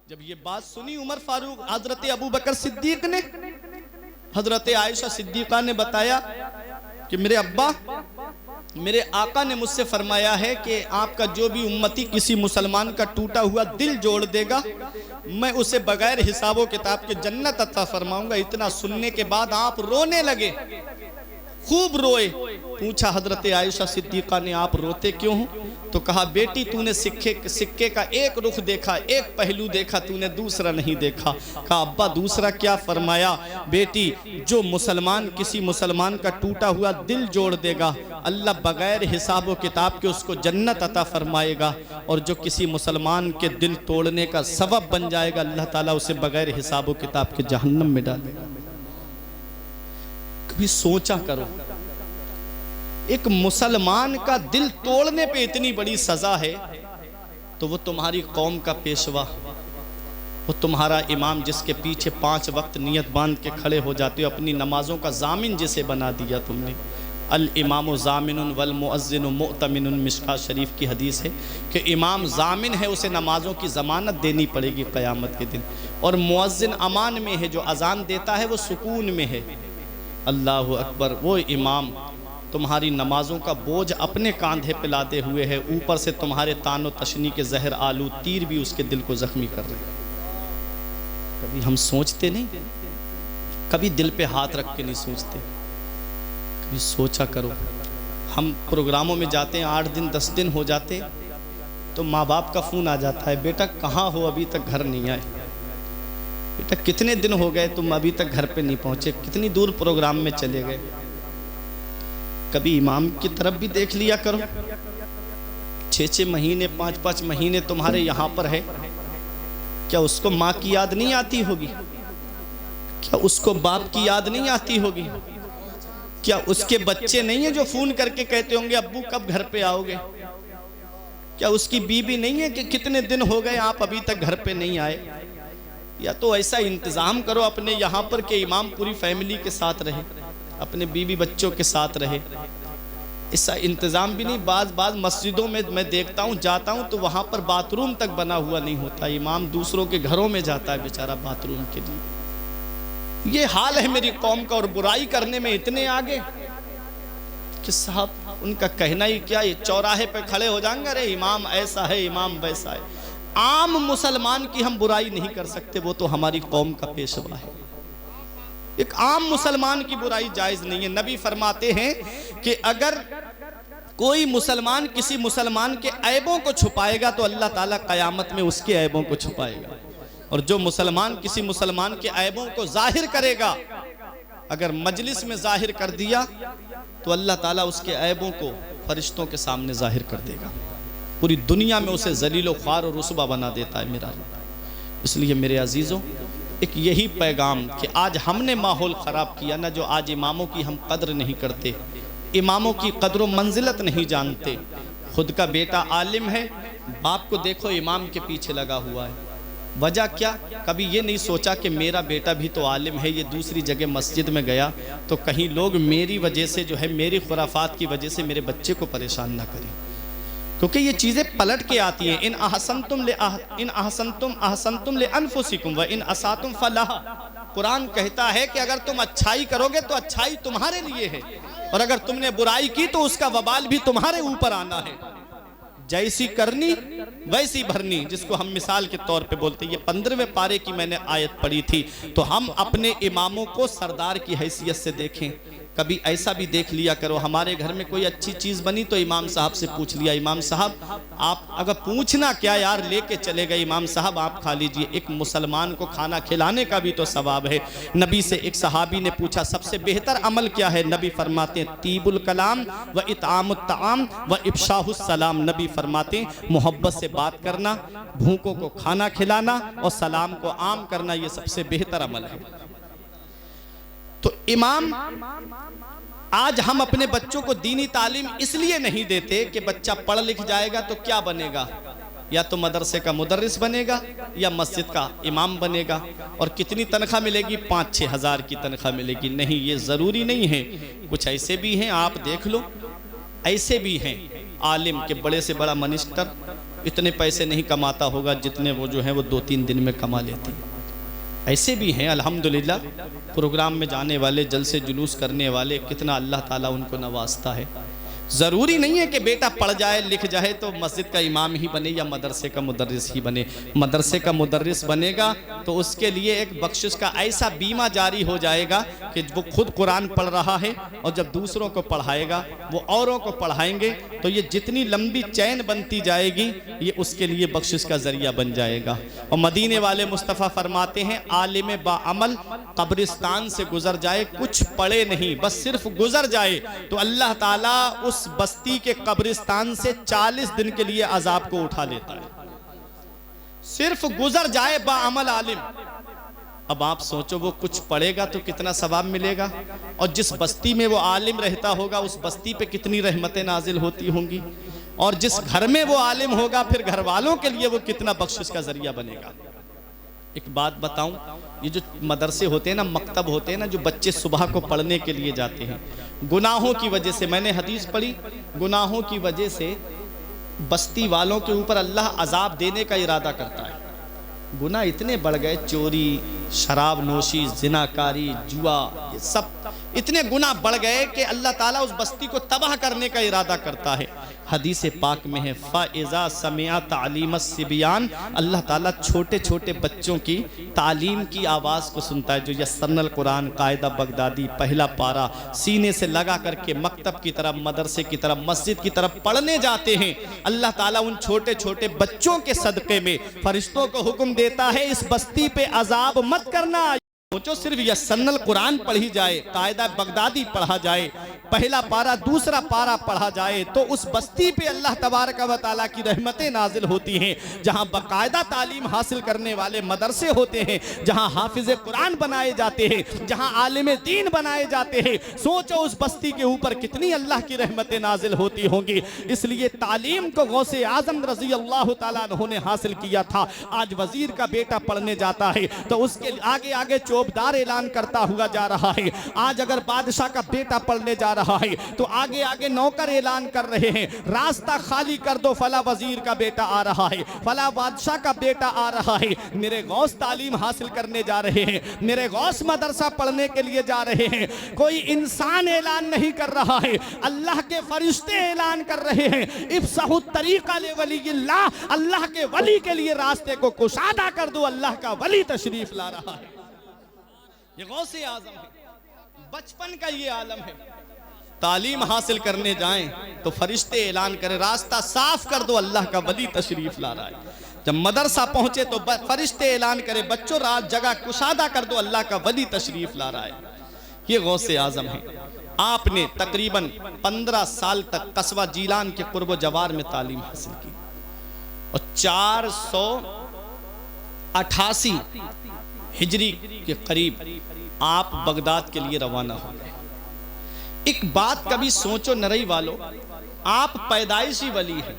जब ये बात सुनी उमर फारूक, हजरत अबू बकर सिद्दीक ने, हजरत आयशा सिद्दीका ने बताया कि मेरे अब्बा, मेरे आका ने मुझसे फरमाया है कि आपका जो भी उम्मती किसी मुसलमान का टूटा हुआ दिल जोड़ देगा, मैं उसे बगैर हिसाबो किताब के जन्नत अता फरमाऊंगा। इतना सुनने के बाद आप रोने लगे, खूब रोए। पूछा हजरत आयशा सिद्दीका ने, आप रोते क्यों हो? तो कहा, बेटी तूने सिक्के का एक रुख देखा, एक पहलू देखा, तूने दूसरा नहीं देखा। कहा, अब्बा दूसरा क्या? फरमाया, बेटी जो मुसलमान किसी मुसलमान का टूटा हुआ दिल जोड़ देगा, अल्लाह बगैर हिसाब व किताब के उसको जन्नत अता फरमाएगा, और जो किसी मुसलमान के दिल तोड़ने का सबब बन जाएगा, अल्लाह ताला उसे बगैर हिसाब व किताब के जहन्नम में डालेगा। कभी सोचा करो, एक मुसलमान का दिल तोड़ने पे इतनी बड़ी सजा है, तो वो तुम्हारी कौम का पेशवा, वो तुम्हारा इमाम जिसके पीछे 5 वक्त नियत बांध के खड़े हो जाते हो, अपनी नमाजों का जामिन जिसे बना दिया तुमने। अल इमाम जामिनुन वल मुअज्जिन मुअतमिनुन, मिशकात शरीफ की हदीस है कि इमाम जामिन है, उसे नमाजों की ज़मानत देनी पड़ेगी क़यामत के दिन, और मुअज्जिन अमान में है, जो अजान देता है वो सुकून में है। अल्लाहु अकबर। वो इमाम तुम्हारी नमाजों का बोझ अपने कांधे पे लादे हुए है, ऊपर से तुम्हारे तानो तशनी के जहर आलू तीर भी उसके दिल को जख्मी कर रहे हैं। कभी हम सोचते नहीं, कभी दिल पे हाथ रख के नहीं सोचते। कभी सोचा करो, हम प्रोग्रामों में जाते हैं, 8 दिन 10 दिन हो जाते, तो माँ बाप का फ़ोन आ जाता है, बेटा कहाँ हो, अभी तक घर नहीं आए, बेटा कितने दिन हो गए तुम अभी तक घर पे नहीं पहुँचे, कितनी दूर प्रोग्राम में चले गए। कभी इमाम की तरफ भी देख लिया करो, 6-6 महीने 5-5 महीने तुम्हारे यहाँ पर है, क्या उसको माँ की याद नहीं आती होगी? क्या उसको बाप की याद नहीं आती होगी? क्या उसके बच्चे नहीं है जो फोन करके कहते होंगे अब्बू कब घर पे आओगे? क्या उसकी बीबी नहीं है कि कितने दिन हो गए आप अभी तक घर पे नहीं आए? या तो ऐसा इंतज़ाम करो अपने यहाँ पर कि इमाम पूरी फैमिली के साथ रहे, अपने बीबी बच्चों के साथ रहे। ऐसा इंतज़ाम भी नहीं। बाज़ मस्जिदों में मैं देखता हूँ, जाता हूँ तो वहाँ पर बाथरूम तक बना हुआ नहीं होता, इमाम दूसरों के घरों में जाता है बेचारा बाथरूम के लिए। ये हाल है मेरी कौम का, और बुराई करने में इतने आगे कि साहब उनका कहना ही क्या, ये चौराहे पे खड़े हो जाएंगे, अरे इमाम ऐसा है, इमाम वैसा है। आम मुसलमान की हम बुराई नहीं कर सकते, वो तो हमारी कौम का पेशवा है। एक आम मुसलमान की बुराई जायज नहीं है। नबी फरमाते हैं कि अगर कोई मुसलमान किसी मुसलमान के ऐबों को छुपाएगा तो अल्लाह ताला क़यामत में उसके ऐबों को छुपाएगा, और जो मुसलमान किसी मुसलमान के ऐबों को जाहिर करेगा, अगर मजलिस में जाहिर कर दिया तो अल्लाह ताला उसके ऐबों को फरिश्तों के सामने जाहिर कर देगा, पूरी दुनिया में उसे जलीलो ख्वार और रुसवा बना देता है मेरा। इसलिए मेरे अजीज़ों, एक यही पैगाम कि आज हमने माहौल ख़राब किया ना, जो आज इमामों की हम कद्र नहीं करते, इमामों की कद्र व मंजिलत नहीं जानते। खुद का बेटा आलिम है, बाप को देखो इमाम के पीछे लगा हुआ है, वजह क्या? कभी ये नहीं सोचा कि मेरा बेटा भी तो आलिम है, ये दूसरी जगह मस्जिद में गया तो कहीं लोग मेरी वजह से जो है, मेरी खुराफात की वजह से मेरे बच्चे को परेशान ना करें, क्योंकि ये चीज़ें पलट के आती हैं। इन अहसनतुम ले अनफुसिकुम व इन असातुम फलाह। कुरान कहता है कि अगर तुम अच्छाई करोगे तो अच्छाई तुम्हारे लिए है, और अगर तुमने बुराई की तो उसका वबाल भी तुम्हारे ऊपर आना है। जैसी करनी वैसी भरनी, जिसको हम मिसाल के तौर पे बोलते हैं। ये 15वें पारे की मैंने आयत पढ़ी थी। तो हम अपने इमामों को सरदार की हैसियत से देखें, कभी ऐसा भी देख लिया करो, हमारे घर में कोई अच्छी चीज़ बनी तो इमाम साहब से पूछ लिया, इमाम साहब आप अगर पूछना क्या यार, लेके चले गए, इमाम साहब आप खा लीजिए। एक मुसलमान को खाना खिलाने का भी तो सवाब है। नबी से एक सहाबी ने पूछा सबसे बेहतर अमल क्या है? नबी फरमाते हैं तीबुल कलाम व इतामुत ताम व इफ्शाहुस सलाम। नबी फरमाते हैं मोहब्बत से बात करना, भूखों को खाना खिलाना और सलाम को आम करना, ये सबसे बेहतर अमल है। तो इमाम, आज हम अपने बच्चों को दीनी तालीम इसलिए नहीं देते कि बच्चा पढ़ लिख जाएगा तो क्या बनेगा, या तो मदरसे का मुदर्रिस बनेगा या मस्जिद का इमाम बनेगा, और कितनी तनख्वाह मिलेगी, 5-6 हज़ार की तनख्वाह मिलेगी। नहीं, ये ज़रूरी नहीं है। कुछ ऐसे भी हैं, आप देख लो, ऐसे भी हैं आलिम के बड़े से बड़ा मिनिस्टर इतने पैसे नहीं कमाता होगा जितने वो जो है वो 2-3 दिन में कमा लेते हैं। ऐसे भी हैं अल्हम्दुलिल्लाह, प्रोग्राम में जाने वाले, जलसे जुलूस करने वाले, कितना अल्लाह ताला उनको नवाजता है। ज़रूरी नहीं है कि बेटा पढ़ जाए लिख जाए तो मस्जिद का इमाम ही बने या मदरसे का मुदर्रिस ही बने। मदरसे का मुदर्रिस बनेगा तो उसके लिए एक बख्शिश का ऐसा बीमा जारी हो जाएगा कि वो खुद कुरान पढ़ रहा है और जब दूसरों को पढ़ाएगा वो औरों को पढ़ाएंगे, तो ये जितनी लंबी चैन बनती जाएगी ये उसके लिए बख्शिश का ज़रिया बन जाएगा। और मदीने वाले मुस्तफ़ा फरमाते हैं आलिम बाअमल कब्रिस्तान से गुजर जाए, कुछ पढ़े नहीं, बस सिर्फ गुजर जाए, तो अल्लाह ताला उस बस्ती के कब्रिस्तान से 40 दिन के लिए अजाब को उठा लेता है। सिर्फ गुजर जाए बाअमल आलिम। अब आप सोचो वो कुछ पढ़ेगा तो कितना सवाब मिलेगा, और जिस बस्ती में वो आलिम रहता होगा उस बस्ती पे कितनी रहमतें नाजिल होती होंगी, और जिस घर में वो आलिम होगा फिर घर वालों के लिए वो कितना बख्शिश का जरिया बनेगा। एक बात बताऊं, ये जो मदरसे होते हैं ना, मकतब होते हैं ना, जो बच्चे सुबह को पढ़ने के लिए जाते हैं, गुनाहों की वजह से, मैंने हदीस पढ़ी, गुनाहों की वजह से बस्ती वालों के ऊपर अल्लाह अजाब देने का इरादा करता है। गुनाह इतने बढ़ गए, चोरी, शराब नोशी, जिनाकारी, जुआ, ये सब इतने गुनाह बढ़ गए कि अल्लाह ताला उस बस्ती को तबाह करने का इरादा करता है। हदीस पाक में है फ़ाइज़ा समिया तालीम सिबियान, अल्लाह ताला छोटे छोटे बच्चों की तालीम की आवाज़ को सुनता है। जो यस्सरनल कुरान कायदा बगदादी पहला पारा सीने से लगा करके मकतब की तरफ, मदरसे की तरफ, मस्जिद की तरफ पढ़ने जाते हैं, अल्लाह ताला उन छोटे छोटे बच्चों के सदक़े में फरिश्तों को हुक्म देता है इस बस्ती पे अजाब मत करना। सोचो, सिर्फ यस्सरनल कुरान पढ़ी जाए, कायदा बगदादी पढ़ा जाए, पहला पारा दूसरा पारा पढ़ा जाए, तो उस बस्ती पे अल्लाह तबारक व तआला की रहमतें नाजिल होती हैं। जहां बाकायदा तालीम हासिल करने वाले मदरसे होते हैं, जहां हाफिज कुरान बनाए जाते हैं, जहां आलिम दीन बनाए जाते हैं, सोचो उस बस्ती के ऊपर कितनी अल्लाह की रहमतें नाजिल होती होंगी। इसलिए तालीम को गौसे आजम रजी अल्लाह तआला अन्हु ने हासिल किया था। आज वजीर का बेटा पढ़ने जाता है तो उसके आगे आगे चौबदार ऐलान करता हुआ जा रहा है। आज अगर बादशाह का बेटा पढ़ने जा रहा है तो आगे आगे नौकर ऐलान कर रहे हैं, रास्ता खाली कर दो, फला वजीर का बेटा आ रहा है, फला बादशाह का बेटा आ रहा है। मेरे गौस तालीम हासिल करने जा रहे हैं, मेरे गौस मदरसा पढ़ने के लिए जा रहे हैं। कोई इंसान ऐलान नहीं कर रहा है, अल्लाह के फरिश्ते ऐलान कर रहे हैं। इफ्साहु तरीका ले वलील्लाह, अल्लाह के वली के लिए रास्ते को कुशादा कर दो, अल्लाह का वली तशरीफ ला रहा है। ये गौसे आजम है, बचपन का ये आलम है। तालीम हासिल करने जाएं तो फरिश्ते ऐलान करें रास्ता साफ कर दो, अल्लाह का वली तशरीफ ला रहा है। जब मदरसा पहुंचे तो फरिश्ते ऐलान करें बच्चों रात जगह कुशादा कर दो, अल्लाह का वली तशरीफ ला रहा है। ये गौसे आजम है। आपने तकरीबन 15 साल तक कस्बा जीलान के कुर्ब जवार में तालीम हासिल की और 488 हिजरी के करीब आप बगदाद के लिए रवाना हो गए। एक बात कभी सोचो नरई वालों, आप पैदाइशी वली हैं,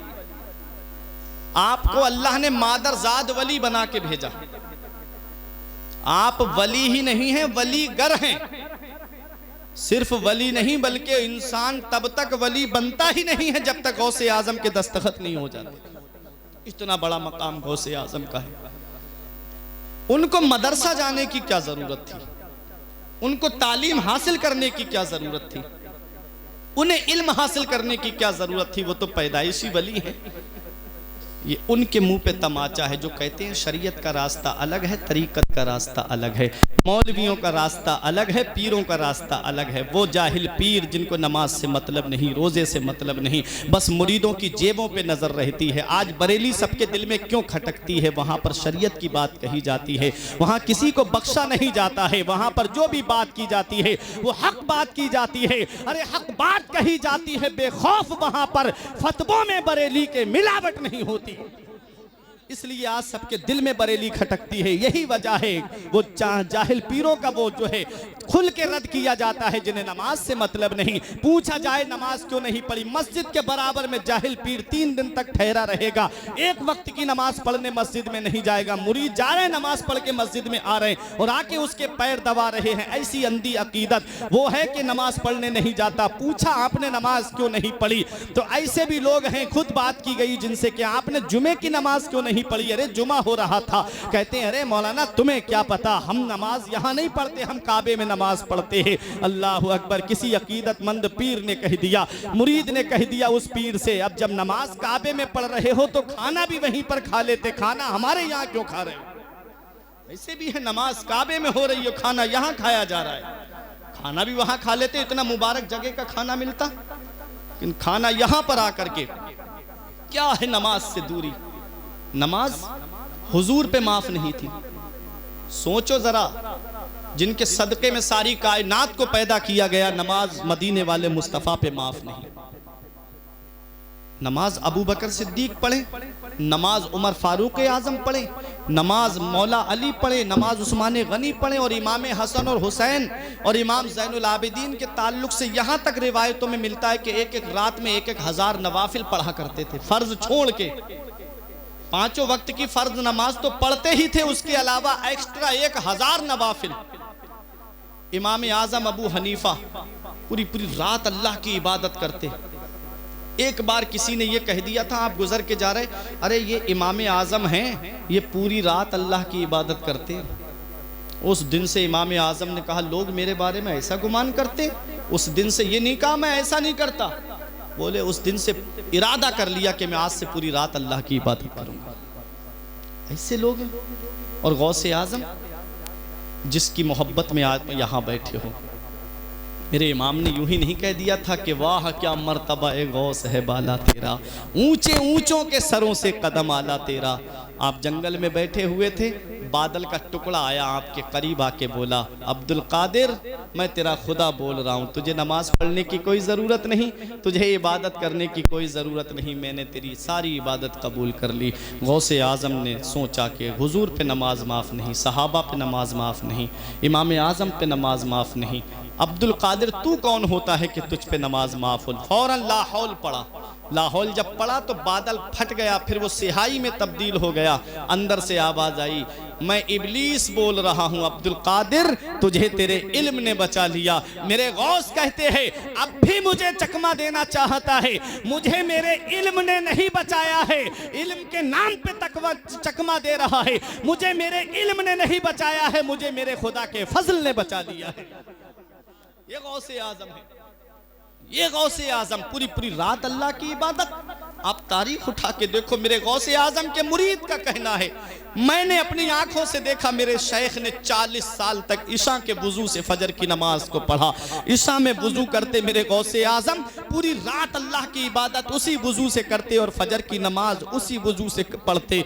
आपको अल्लाह ने मादरजाद वली बना के भेजा। आप वली ही नहीं हैं, वलीगर हैं। सिर्फ वली नहीं बल्कि इंसान तब तक वली बनता ही नहीं है जब तक गौसे आजम के दस्तखत नहीं हो जाते। इतना बड़ा मकाम गौसे आजम का है। उनको मदरसा जाने की क्या जरूरत थी, उनको तालीम हासिल करने की क्या जरूरत थी, उन्हें इल्म हासिल करने की क्या जरूरत थी? वो तो पैदाइशी वली है। ये उनके मुंह पे तमाचा है जो कहते हैं शरीयत का रास्ता अलग है, तरीकत का रास्ता अलग है। मौलवियों का रास्ता अलग है, पीरों का रास्ता अलग है। वो जाहिल पीर जिनको नमाज से मतलब नहीं, रोज़े से मतलब नहीं, बस मुरीदों की जेबों पे नज़र रहती है। आज बरेली सबके दिल में क्यों खटकती है? वहाँ पर शरीयत की बात कही जाती है, वहाँ किसी को बख्शा नहीं जाता है, वहाँ पर जो भी बात की जाती है वो हक बात की जाती है। अरे हक बात कही जाती है बेखौफ, वहाँ पर फतवों में बरेली के मिलावट नहीं होती। इसलिए आज सबके दिल में बरेली खटकती है। यही वजह है वो जाहिल पीरों का वो जो है खुल के रद्द किया जाता है, जिन्हें नमाज से मतलब नहीं। पूछा जाए नमाज क्यों नहीं पढ़ी, मस्जिद के बराबर में जाहिल पीर 3 दिन तक ठहरा रहेगा, एक वक्त की नमाज पढ़ने मस्जिद में नहीं जाएगा। मुरीद जा रहे हैं नमाज पढ़ के मस्जिद में आ रहे हैं और आके उसके पैर दबा रहे हैं। ऐसी अंधी अकीदत वो है कि नमाज पढ़ने नहीं जाता। पूछा आपने नमाज क्यों नहीं पढ़ी, तो ऐसे भी लोग हैं, खुद बात की गई जिनसे कि आपने जुमे की नमाज क्यों नहीं पढ़ी। अरे जुमा हो रहा था, कहते हैं अरे मौलाना तुम्हें क्या पता, हम नमाज यहाँ नहीं पढ़ते, हम काबे में नमाज पढ़ते हैं। अल्लाह अकबर। किसी अकीदतमंद पीर ने कह दिया, मुरीद ने कह दिया उस पीर से, अब जब नमाज काबे में पढ़ रहे हो तो खाना भी वहीं पर खा लेते, खाना हमारे यहाँ क्यों खा रहे हो? ऐसे भी है, नमाज काबे में हो रही हो, खाना यहाँ खाया जा रहा है, खाना भी वहां खा लेते, इतना मुबारक जगह का खाना मिलता, लेकिन खाना यहां पर आकर के क्या है? नमाज से दूरी। नमाज हुजूर पे माफ नहीं थी। सोचो जरा, जिनके सदके में सारी कायनात को पैदा किया गया, नमाज मदीने वाले मुस्तफ़ा पे माफ नहीं। नमाज अबू बकर सिद्दीक पढ़े, नमाज उमर फारूक आजम पढ़े, नमाज मौला अली पढ़े, नमाज उस्मान गनी पढ़े, और इमाम हसन और हुसैन और इमाम ज़ैनुल आबिदीन के ताल्लुक से यहाँ तक रिवायतों में मिलता है कि एक एक रात में 1-1 हज़ार नवाफिल पढ़ा करते थे, फ़र्ज छोड़ के। 5 वक्त की फ़र्ज नमाज तो पढ़ते ही थे, उसके अलावा एक्स्ट्रा 1000 नवाफिल। इमाम आज़म अबू हनीफा पूरी पूरी रात अल्लाह की इबादत करते। एक बार किसी ने ये कह दिया था, आप गुजर के जा रहे, अरे ये इमाम आज़म हैं, ये पूरी रात अल्लाह की इबादत करते। उस दिन से इमाम आज़म ने कहा, लोग मेरे बारे में ऐसा गुमान करते। उस दिन से ये नहीं कहा मैं ऐसा नहीं करता, बोले उस दिन से इरादा कर लिया कि मैं आज से पूरी रात अल्लाह की इबादत करूंगा। ऐसे लोग हैं। और गौसे आज़म जिसकी मोहब्बत में आज यहाँ बैठे हो, मेरे इमाम ने यूं ही नहीं कह दिया था कि वाह क्या मर्तबा ए गौस है बाला तेरा, ऊंचे ऊंचों के सरों से कदम आला तेरा। आप जंगल में बैठे हुए थे, बादल का टुकड़ा आया आपके करीब आके बोला, अब्दुल कादिर मैं तेरा खुदा बोल रहा हूँ, तुझे नमाज पढ़ने की कोई ज़रूरत नहीं, तुझे इबादत करने की कोई ज़रूरत नहीं, मैंने तेरी सारी इबादत कबूल कर ली। गौसे आज़म ने सोचा कि हुजूर पे नमाज माफ़ नहीं, सहाबा पे नमाज माफ़ नहीं, इमाम आज़म पे नमाज माफ़ नहीं, अब्दुल कादिर तू कौन होता है कि तुझ पे नमाज माफ़ हो। फौरन लाहौल पड़ा। लाहौल जब पड़ा तो बादल फट गया, फिर वो सिहाई में तब्दील हो गया। अंदर से आवाज़ आई, मैं इब्लीस बोल रहा हूँ अब्दुल कादिर, तुझे तेरे इल्म ने बचा लिया। मेरे गौस कहते हैं अब भी मुझे चकमा देना चाहता है, मुझे मेरे इल्म ने नहीं बचाया है, इल्म के नाम पे चकमा दे रहा है, मुझे मेरे इल्म ने नहीं बचाया है, मुझे मेरे खुदा के फजल ने बचा लिया है। ये गौसे आज़म है, ये गौसे आज़म पूरी पूरी रात अल्लाह की इबादत। आप तारीख उठा के देखो, मेरे गौसे आज़म के मुरीद का कहना है, मैंने अपनी आंखों से देखा मेरे शेख ने 40 साल तक ईशा के वुजू से फजर की नमाज को पढ़ा। ईशा में वुजू करते मेरे गौसे आज़म पूरी रात अल्लाह की इबादत उसी वुजू से करते और फजर की नमाज उसी वुजू से पढ़ते।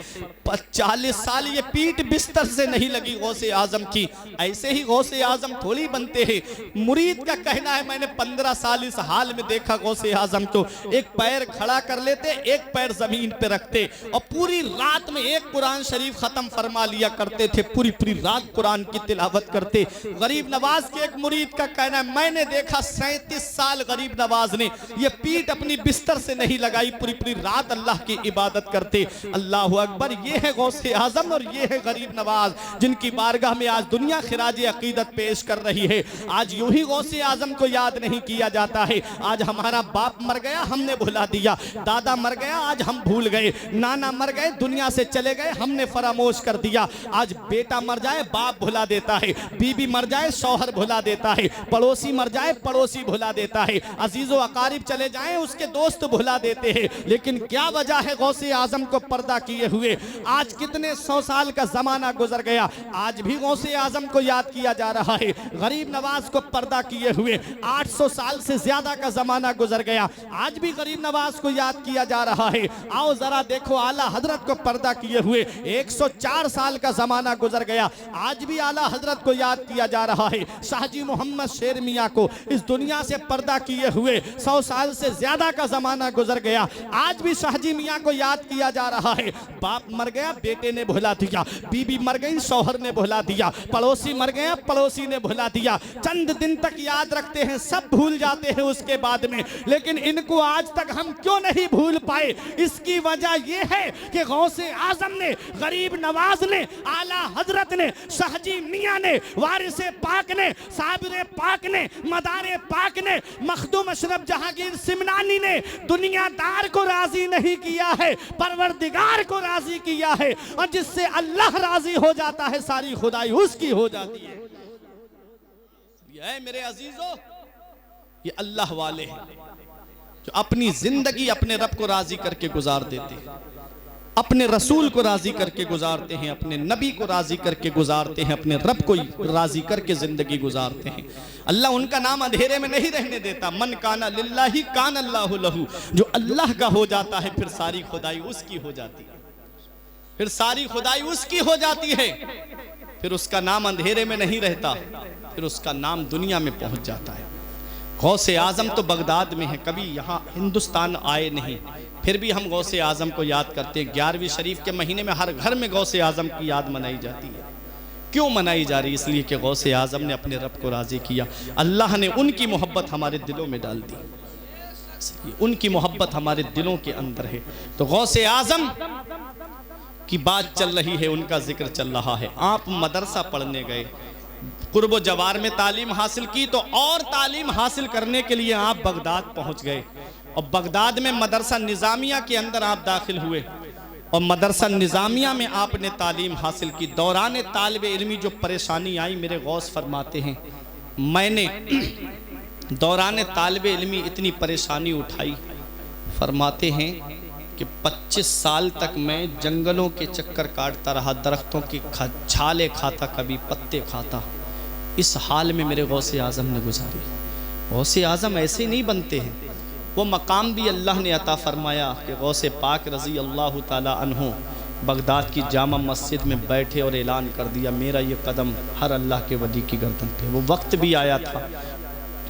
40 साल ये पीठ बिस्तर से नहीं लगी गौसे आज़म की। ऐसे ही गौसे आज़म थोड़ी बनते हैं। मुरीद का कहना है, मैंने 15 साल इस हाल में देखा गौसे आज़म को, एक पैर खड़ा कर लेते, एक पैर जमीन पे रखते और पूरी रात में एक कुरान शरीफ खत्म फरमा लिया करते थे, पूरी पूरी रात कुरान की तिलावत करते। गरीब नवाज के एक मुरीद का कहना है, मैंने देखा 37 साल गरीब नवाज ने ये पीठ अपनी बिस्तर से नहीं लगाई, पूरी पूरी रात अल्लाह की इबादत करते। अल्लाह अकबर। ये है गौसे आज़म और ये है गरीब नवाज, जिनकी बारगाह में आज दुनिया खिराज अकीदत पेश कर रही है। आज यूं ही गौसे आज़म को याद नहीं किया जाता है। आज हमारा बाप मर गया, हमने भुला दिया, दादा दादा मर गया आज हम भूल गए, नाना मर गए दुनिया से चले गए हमने फरामोश कर दिया। आज बेटा मर जाए बाप भुला देता है, बीबी मर जाए शौहर भुला देता है, पड़ोसी मर जाए पड़ोसी भुला देता है, अजीजो अकारिब चले जाएं उसके दोस्त भुला देते हैं। लेकिन क्या वजह है गौसे आजम को पर्दा किए हुए? आज कितने 100 साल का जमाना गुजर गया, आज भी गौसे आजम को याद किया जा रहा है। गरीब नवाज को पर्दा किए हुए 800 साल से ज्यादा का जमाना गुजर गया, आज भी गरीब नवाज को याद किया जा रहा है। आओ जरा देखो आला हजरत को पर्दा किए हुए 104 साल का जमाना गुजर गया, आज भी आला हजरत को याद किया जा रहा है। शाहजी मोहम्मद शेर मियां को इस दुनिया से पर्दा किए हुए 100 साल से ज्यादा का जमाना गुजर गया, आज भी शाहजी मियां को याद किया जा रहा है। बाप मर गया बेटे ने भुला दिया, बीबी मर गई शौहर ने भुला दिया, पड़ोसी मर गया पड़ोसी ने भुला दिया। चंद दिन तक याद रखते हैं सब भूल जाते हैं उसके बाद में, लेकिन इनको आज तक हम क्यों नहीं भूल पाए? इसकी वजह यह है कि गौसे आजम ने, गरीब नवाज ने, आला हजरत ने, शाहजी मियां ने, वारिसे पाक ने, साबिर पाक ने, मदारे पाक ने, मखदूम अशरफ जहांगीर सिमनानी ने दुनियादार को राजी नहीं किया है, परवरदिगार को राजी किया है। और जिससे अल्लाह राजी हो जाता है सारी खुदाई उसकी हो जाती है। ये मेरे अजीजों ये अल्लाह वाले हैं जो अपनी जिंदगी अपने रब को राजी करके गुजार देते हैं, अपने रसूल को राजी करके गुजारते हैं, अपने नबी को राजी करके गुजारते हैं, अपने रब को राजी करके जिंदगी गुजारते हैं। अल्लाह उनका नाम अंधेरे में नहीं रहने देता। मन काना लिल्लाही कान अल्लाहु लहू, जो अल्लाह का हो जाता है फिर सारी खुदाई उसकी हो जाती है, फिर सारी खुदाई उसकी हो जाती है, फिर उसका नाम अंधेरे में नहीं रहता, फिर उसका नाम दुनिया में पहुंच जाता है। गौसे आजम तो बगदाद में है, कभी यहाँ हिंदुस्तान आए नहीं, फिर भी हम गौसे आजम को याद करते हैं। 11वीं शरीफ के महीने में हर घर में गौसे आजम की याद मनाई जाती है। क्यों मनाई जा रही? इसलिए कि गौसे आजम ने अपने रब को राजी किया, अल्लाह ने उनकी मोहब्बत हमारे दिलों में डाल दी, इसलिए उनकी मोहब्बत हमारे दिलों के अंदर है। तो गौसे आजम की बात चल रही है, उनका जिक्र चल रहा है। आप मदरसा पढ़ने गए, कुर्बो जवार में तालीम हासिल की, तो और तालीम हासिल करने के लिए आप बगदाद पहुंच गए और बगदाद में मदरसा निज़ामिया के अंदर आप दाखिल हुए और मदरसा निज़ामिया में आपने तालीम हासिल की। दौरान तालिब इल्मी जो परेशानी आई, मेरे गौस फरमाते हैं मैंने दौरान तालिब इल्मी इतनी परेशानी उठाई, फरमाते हैं कि 25 साल तक मैं जंगलों के चक्कर काटता रहा, दरख्तों की छाले खाता, कभी पत्ते खाता। इस हाल में मेरे गौसे आज़म ने गुजारी। गौसे आज़म ऐसे नहीं बनते हैं, वो मकाम भी अल्लाह ने अता फरमाया कि गौसे पाक रज़ी अल्लाह ताला अन्हु बगदाद की जामा मस्जिद में बैठे और ऐलान कर दिया मेरा ये कदम हर अल्लाह के वली की गर्दन पे। वो वक्त भी आया था,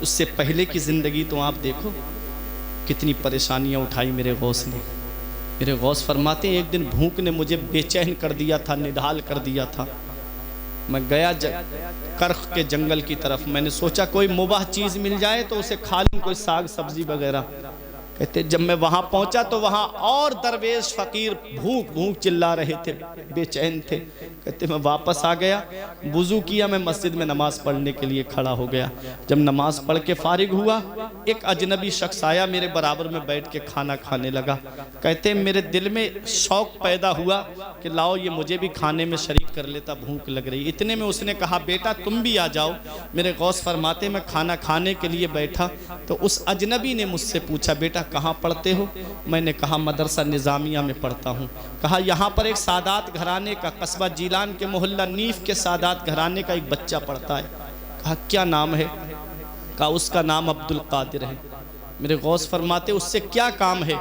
उससे पहले की ज़िंदगी तो आप देखो कितनी परेशानियाँ उठाई मेरे गौस ने। मेरे गौस फरमाते हैं एक दिन भूख ने मुझे बेचैन कर दिया था, निढाल कर दिया था। मैं गया करख के जंगल की तरफ, मैंने सोचा कोई मुबाह चीज़ मिल जाए तो उसे खा लूँ, कोई साग सब्जी वगैरह। कहते जब मैं वहाँ पहुँचा तो वहाँ और दरवेश फ़कीर भूख भूख चिल्ला रहे थे, बेचैन थे। कहते मैं वापस आ गया, वुज़ू किया, मैं मस्जिद में नमाज़ पढ़ने के लिए खड़ा हो गया। जब नमाज़ पढ़ के फारिग हुआ, एक अजनबी शख्स आया मेरे बराबर में बैठ के खाना खाने लगा। कहते मेरे दिल में शौक़ पैदा हुआ कि लाओ ये मुझे भी खाने में शरीक कर लेता, भूख लग रही। इतने में उसने कहा बेटा तुम भी आ जाओ। मेरे गौस फरमाते मैं खाना खाने के लिए बैठा तो उस अजनबी ने मुझसे पूछा बेटा कहाँ पढ़ते हो? मैंने कहा मदरसा निज़ामिया में पढ़ता हूँ। कहा यहाँ पर एक सादात घराने का, कस्बा जीलान के मोहल्ला नीफ के सादात घराने का एक बच्चा पढ़ता है। कहा क्या नाम है? कहा उसका नाम अब्दुल कादिर है। मेरे गौस फरमाते उससे क्या काम है?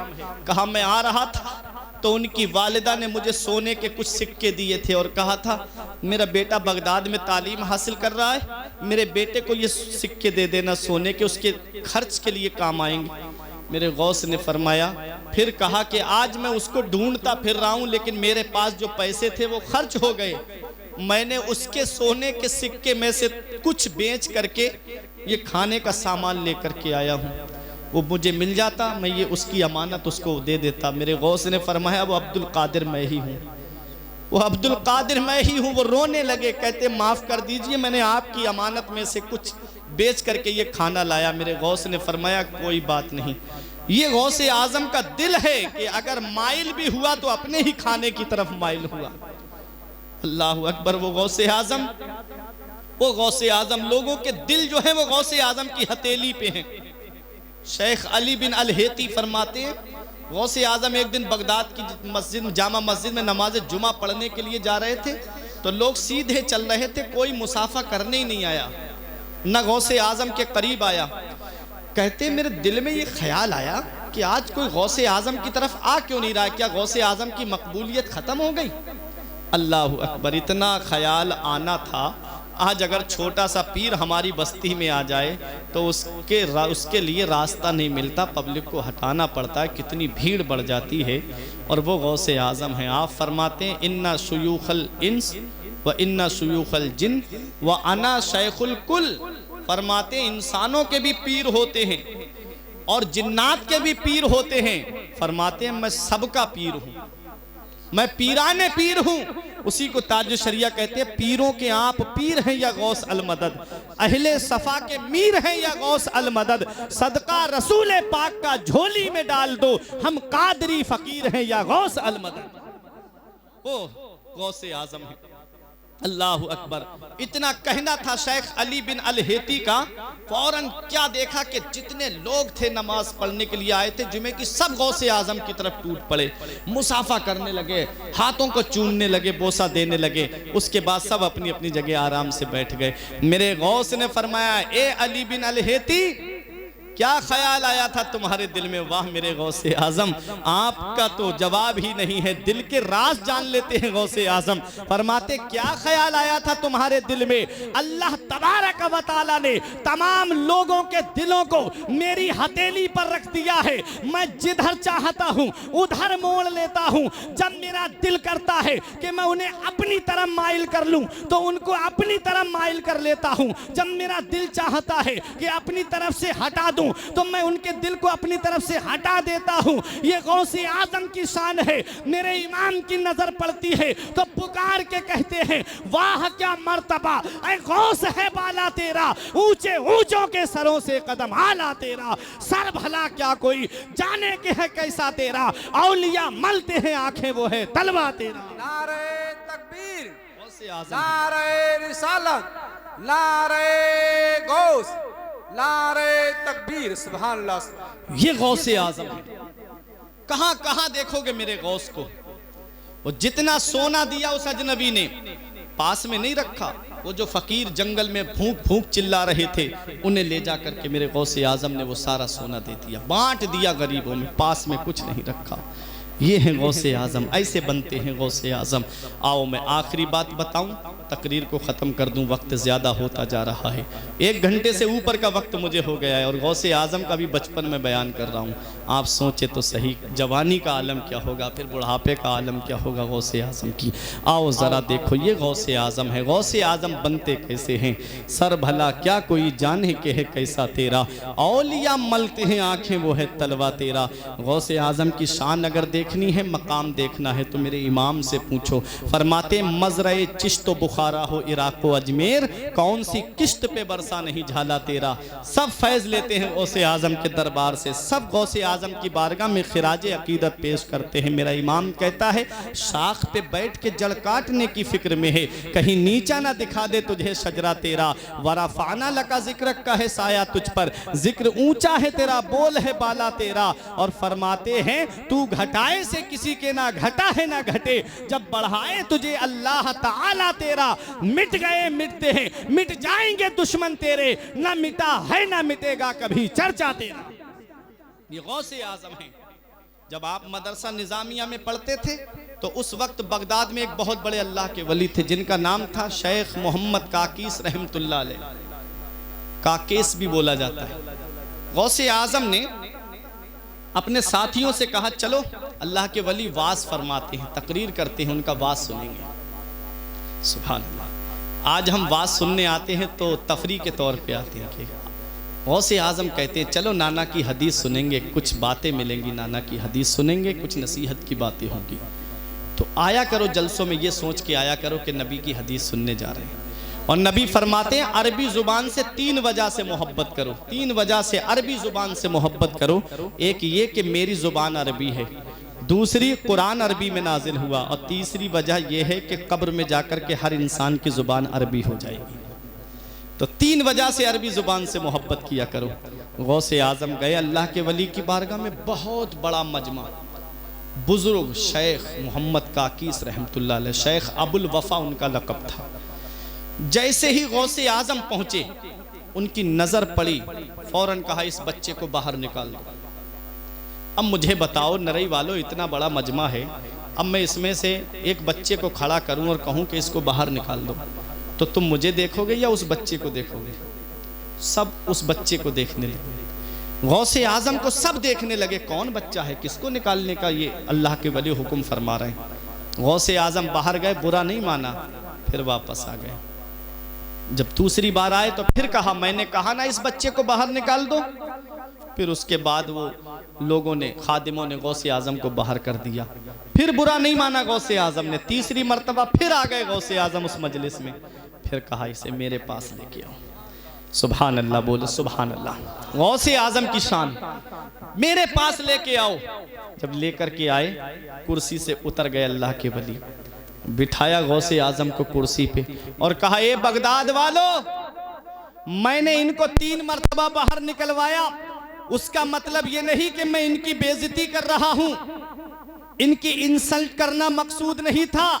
कहा मैं आ रहा था तो उनकी वालिदा ने मुझे सोने के कुछ सिक्के दिए थे और कहा था मेरा बेटा बगदाद में तालीम हासिल कर रहा है, मेरे बेटे को ये सिक्के दे देना सोने के, उसके खर्च के लिए काम आएंगे। मेरे गौस ने फरमाया, फिर कहा कि आज मैं उसको ढूंढता फिर रहा हूँ लेकिन मेरे पास जो पैसे थे वो खर्च हो गए। मैंने उसके सोने के सिक्के में से कुछ बेच करके ये खाने का सामान लेकर के आया हूँ, वो मुझे मिल जाता मैं ये उसकी अमानत उसको दे देता। मेरे गौस ने फरमाया वो अब्दुल कादिर मैं ही हूँ, वो अब्दुल कादिर मैं ही हूँ। वो रोने लगे, कहते माफ़ कर दीजिए मैंने आपकी अमानत में से कुछ बेच करके ये खाना लाया। मेरे गौस ने फरमाया कोई बात नहीं, ये गौसे आजम का दिल है कि अगर माइल भी हुआ तो अपने ही खाने की तरफ माइल हुआ। अल्लाह अकबर। वो गौसे आजम लोगों के दिल जो है वो गौसे आजम की हथेली पे हैं। शेख अली बिन अल हेती फरमाते हैं गौसे आजम एक दिन बगदाद की मस्जिद जामा मस्जिद में नमाज जुमा पढ़ने के लिए जा रहे थे तो लोग सीधे चल रहे थे, कोई मुसाफा करने ही नहीं आया, न गौसे आजम के करीब आया। कहते मेरे दिल में ये ख्याल आया कि आज कोई गौसे आजम की तरफ आ क्यों नहीं रहा है, क्या गौसे आजम की मकबूलियत ख़त्म हो गई। अल्लाह अकबर। इतना ख्याल आना था। आज अगर छोटा सा पीर हमारी बस्ती में आ जाए तो उसके लिए रास्ता नहीं मिलता, पब्लिक को हटाना पड़ता है, कितनी भीड़ बढ़ जाती है। और वो गौसे आजम हैं। आप फरमाते हैं इन्ना शुयूखल इंस व इन्ना शुयूखल जिन व अना शैखुल कुल। फरमाते हैं इंसानों के भी पीर होते हैं और जिन्नात के भी पीर होते हैं। फरमाते हैं मैं सबका पीर हूँ, मैं पीराने पीर हूँ। उसी को ताज शरिया कहते हैं पीरों के आप पीर हैं या गौस अल मदद, अहले सफा के मीर हैं या गौस अल मदद, सदका रसूल पाक का झोली में डाल दो, हम कादरी फकीर हैं या गौस अल मदद। वो गौसे आजम है। अल्लाह अकबर। इतना कहना था शेख अली बिन अल हेती का, फौरन क्या देखा कि जितने लोग थे नमाज पढ़ने के लिए आए थे जुमे की, सब गौसे आजम की तरफ टूट पड़े, मुसाफा करने लगे, हाथों को चूमने लगे, बोसा देने लगे। उसके बाद सब अपनी अपनी जगह आराम से बैठ गए। मेरे गौस ने फरमाया ए अली बिन अल हेती, क्या ख्याल आया था तुम्हारे दिल में। वाह मेरे गौसे आजम, आपका तो जवाब ही नहीं है, दिल के राज जान लेते हैं गौसे आजम। फरमाते क्या ख्याल आया था तुम्हारे दिल में। अल्लाह तबारक व तआला ने तमाम लोगों के दिलों को मेरी हथेली पर रख दिया है, मैं जिधर चाहता हूँ उधर मोड़ लेता हूँ। जब मेरा दिल करता है कि मैं उन्हें अपनी तरफ माइल कर लूँ तो उनको अपनी तरफ माइल कर लेता हूँ। जब मेरा दिल चाहता है कि अपनी तरफ से हटा दूं तो मैं उनके दिल को अपनी तरफ से हटा देता हूं। ये गौसे आजम की शान है। मेरे इमाम की नजर पड़ती है तो पुकार के कहते हैं वाह क्या मर्तबा, ऐ गौस है बाला तेरा, ऊंचे ऊंचों के सरों से कदम आला तेरा, सर भला क्या कोई जाने के है कैसा तेरा, औलिया मलते हैं आंखें वो है तलवा तेरा। नारे तकबीर, गौसे आजम, नारे रिसालत, नारे गौस, नारे तकबीर, सुभान अल्लाह। ये गौसे आजम है। कहां कहां देखोगे मेरे गौस को। वो जितना सोना दिया उस अजनबी ने पास में नहीं रखा, वो जो फकीर जंगल में भूख भूख चिल्ला रहे थे उन्हें ले जा करके मेरे गौसे आजम ने वो सारा सोना दे दिया, बांट दिया गरीबों में, पास में कुछ नहीं रखा। ये हैं गौसे आजम, ऐसे बनते हैं गौसे आजम। आओ मैं आखिरी बात बताऊं, तकरीर को ख़त्म कर दूं, वक्त ज़्यादा होता जा रहा है, 1 घंटे से ऊपर का वक्त मुझे हो गया है और गौसे आजम का भी बचपन में बयान कर रहा हूं। आप सोचे तो सही, जवानी का आलम क्या होगा, फिर बुढ़ापे का आलम क्या होगा गौसे आजम की। आओ ज़रा देखो ये गौसे आजम है। गौसे आजम बनते कैसे हैं, सर भला क्या कोई जाने के है कैसा तेरा, औलिया मलते हैं आँखें वो है तलवा तेरा। गौसे आजम की शान अगर देखनी है, मकाम देखना है तो मेरे इमाम से पूछो। फरमाते मजरे चिश्त बुखारा हो इराक व अजमेर, कौन सी किश्त पे बरसा नहीं झाला तेरा। सब फैज़ लेते हैं गौसे आजम के दरबार से, सब गौसे आजम की बारगाह में खिराजे अकीदत पेश करते हैं। मेरा इमाम कहता है शाख पे बैठ के जड़ काटने की फिक्र में है, कहीं नीचा ना दिखा दे तुझे शजरा तेरा। वरफाना लका जिक्र का है साया तुझ पर, जिक्र ऊंचा है तेरा, बोल है बाला तेरा। और फरमाते हैं तू घटाए से किसी के ना घटा है ना घटे, जब बढ़ाए तुझे अल्लाह ताला तेरा। मिट गए मिटते हैं, मिट जाएंगे दुश्मन तेरे, ना मिटा है ना मिटेगा कभी चर्चा तेरा। ये गौसे आजम है। जब आप मदरसा निजामिया में पढ़ते थे तो उस वक्त बगदाद में एक बहुत बड़े अल्लाह के वली थे जिनका नाम था शेख मोहम्मद काकीस रहमतुल्लाह अलैह, काकेस भी बोला जाता है। गौसे आजम ने अपने साथियों से कहा चलो अल्लाह के वली वाज फरमाते हैं, तकरीर करते हैं, उनका वाज सुनेंगे। सुभान अल्लाह। आज हम वाज सुनने आते हैं तो तफरी के तौर पे आते हैं। गौसे आजम कहते हैं चलो नाना की हदीस सुनेंगे, कुछ बातें मिलेंगी, नाना की हदीस सुनेंगे, कुछ नसीहत की बातें होंगी। तो आया करो जलसों में ये सोच के आया करो कि नबी की हदीस सुनने जा रहे हैं। और नबी फरमाते हैं अरबी ज़ुबान से 3 वजह से मोहब्बत करो, 3 वजह से अरबी ज़ुबान से मोहब्बत करो। एक ये कि मेरी ज़ुबान अरबी है, दूसरी कुरान अरबी में नाजिल हुआ, और तीसरी वजह यह है कि कब्र में जाकर के हर इंसान की ज़ुबान अरबी हो जाएगी। तो 3 वजह से अरबी ज़ुबान से मोहब्बत किया करो। गौसे आज़म गए अल्लाह के वली की बारगाह में, बहुत बड़ा मजमा, बुजुर्ग शेख मोहम्मद काकीस रहमतुल्लाह अलैह, शेख अबुल वफ़ा उनका लक़ब था। जैसे ही गौसे आज़म पहुँचे उनकी नज़र पड़ी, फ़ौरन कहा इस बच्चे को बाहर निकाल दो। अब मुझे बताओ नरई वालों, इतना बड़ा मजमा है, अब मैं इसमें से एक बच्चे को खड़ा करूं और कहूं कि इसको बाहर निकाल दो, तो तुम मुझे देखोगे या उस बच्चे को देखोगे? सब उस बच्चे को देखने लगे। गौसे आज़म को सब देखने लगे, कौन बच्चा है, किसको निकालने का ये अल्लाह के वली हुक्म फरमा रहे हैं। गौसे आज़म बाहर गए, बुरा नहीं माना, फिर वापस आ गए। जब दूसरी बार आए तो फिर कहा, मैंने कहा ना इस बच्चे को बाहर निकाल दो। फिर उसके बाद वो लोगों ने, खादिमों ने गौसे आज़म को बाहर कर दिया। फिर बुरा नहीं माना गौसे आज़म ने, तीसरी मर्तबा फिर आ गए गौसे आज़म उस मजलिस में। फिर कहा इसे मेरे पास लेके आओ। सुभान अल्लाह, बोलो सुभान अल्लाह। गौसे आज़म की शान, मेरे पास लेके आओ। जब लेकर के आए, कुर्सी से उतर गए अल्लाह के वली, बिठाया गौसे आज़म को कुर्सी पे और कहा, ए बगदाद वालों, मैंने इनको 3 मर्तबा बाहर निकलवाया, उसका मतलब ये नहीं कि मैं इनकी बेइज्जती कर रहा हूं, इनकी इंसल्ट करना मकसूद नहीं था,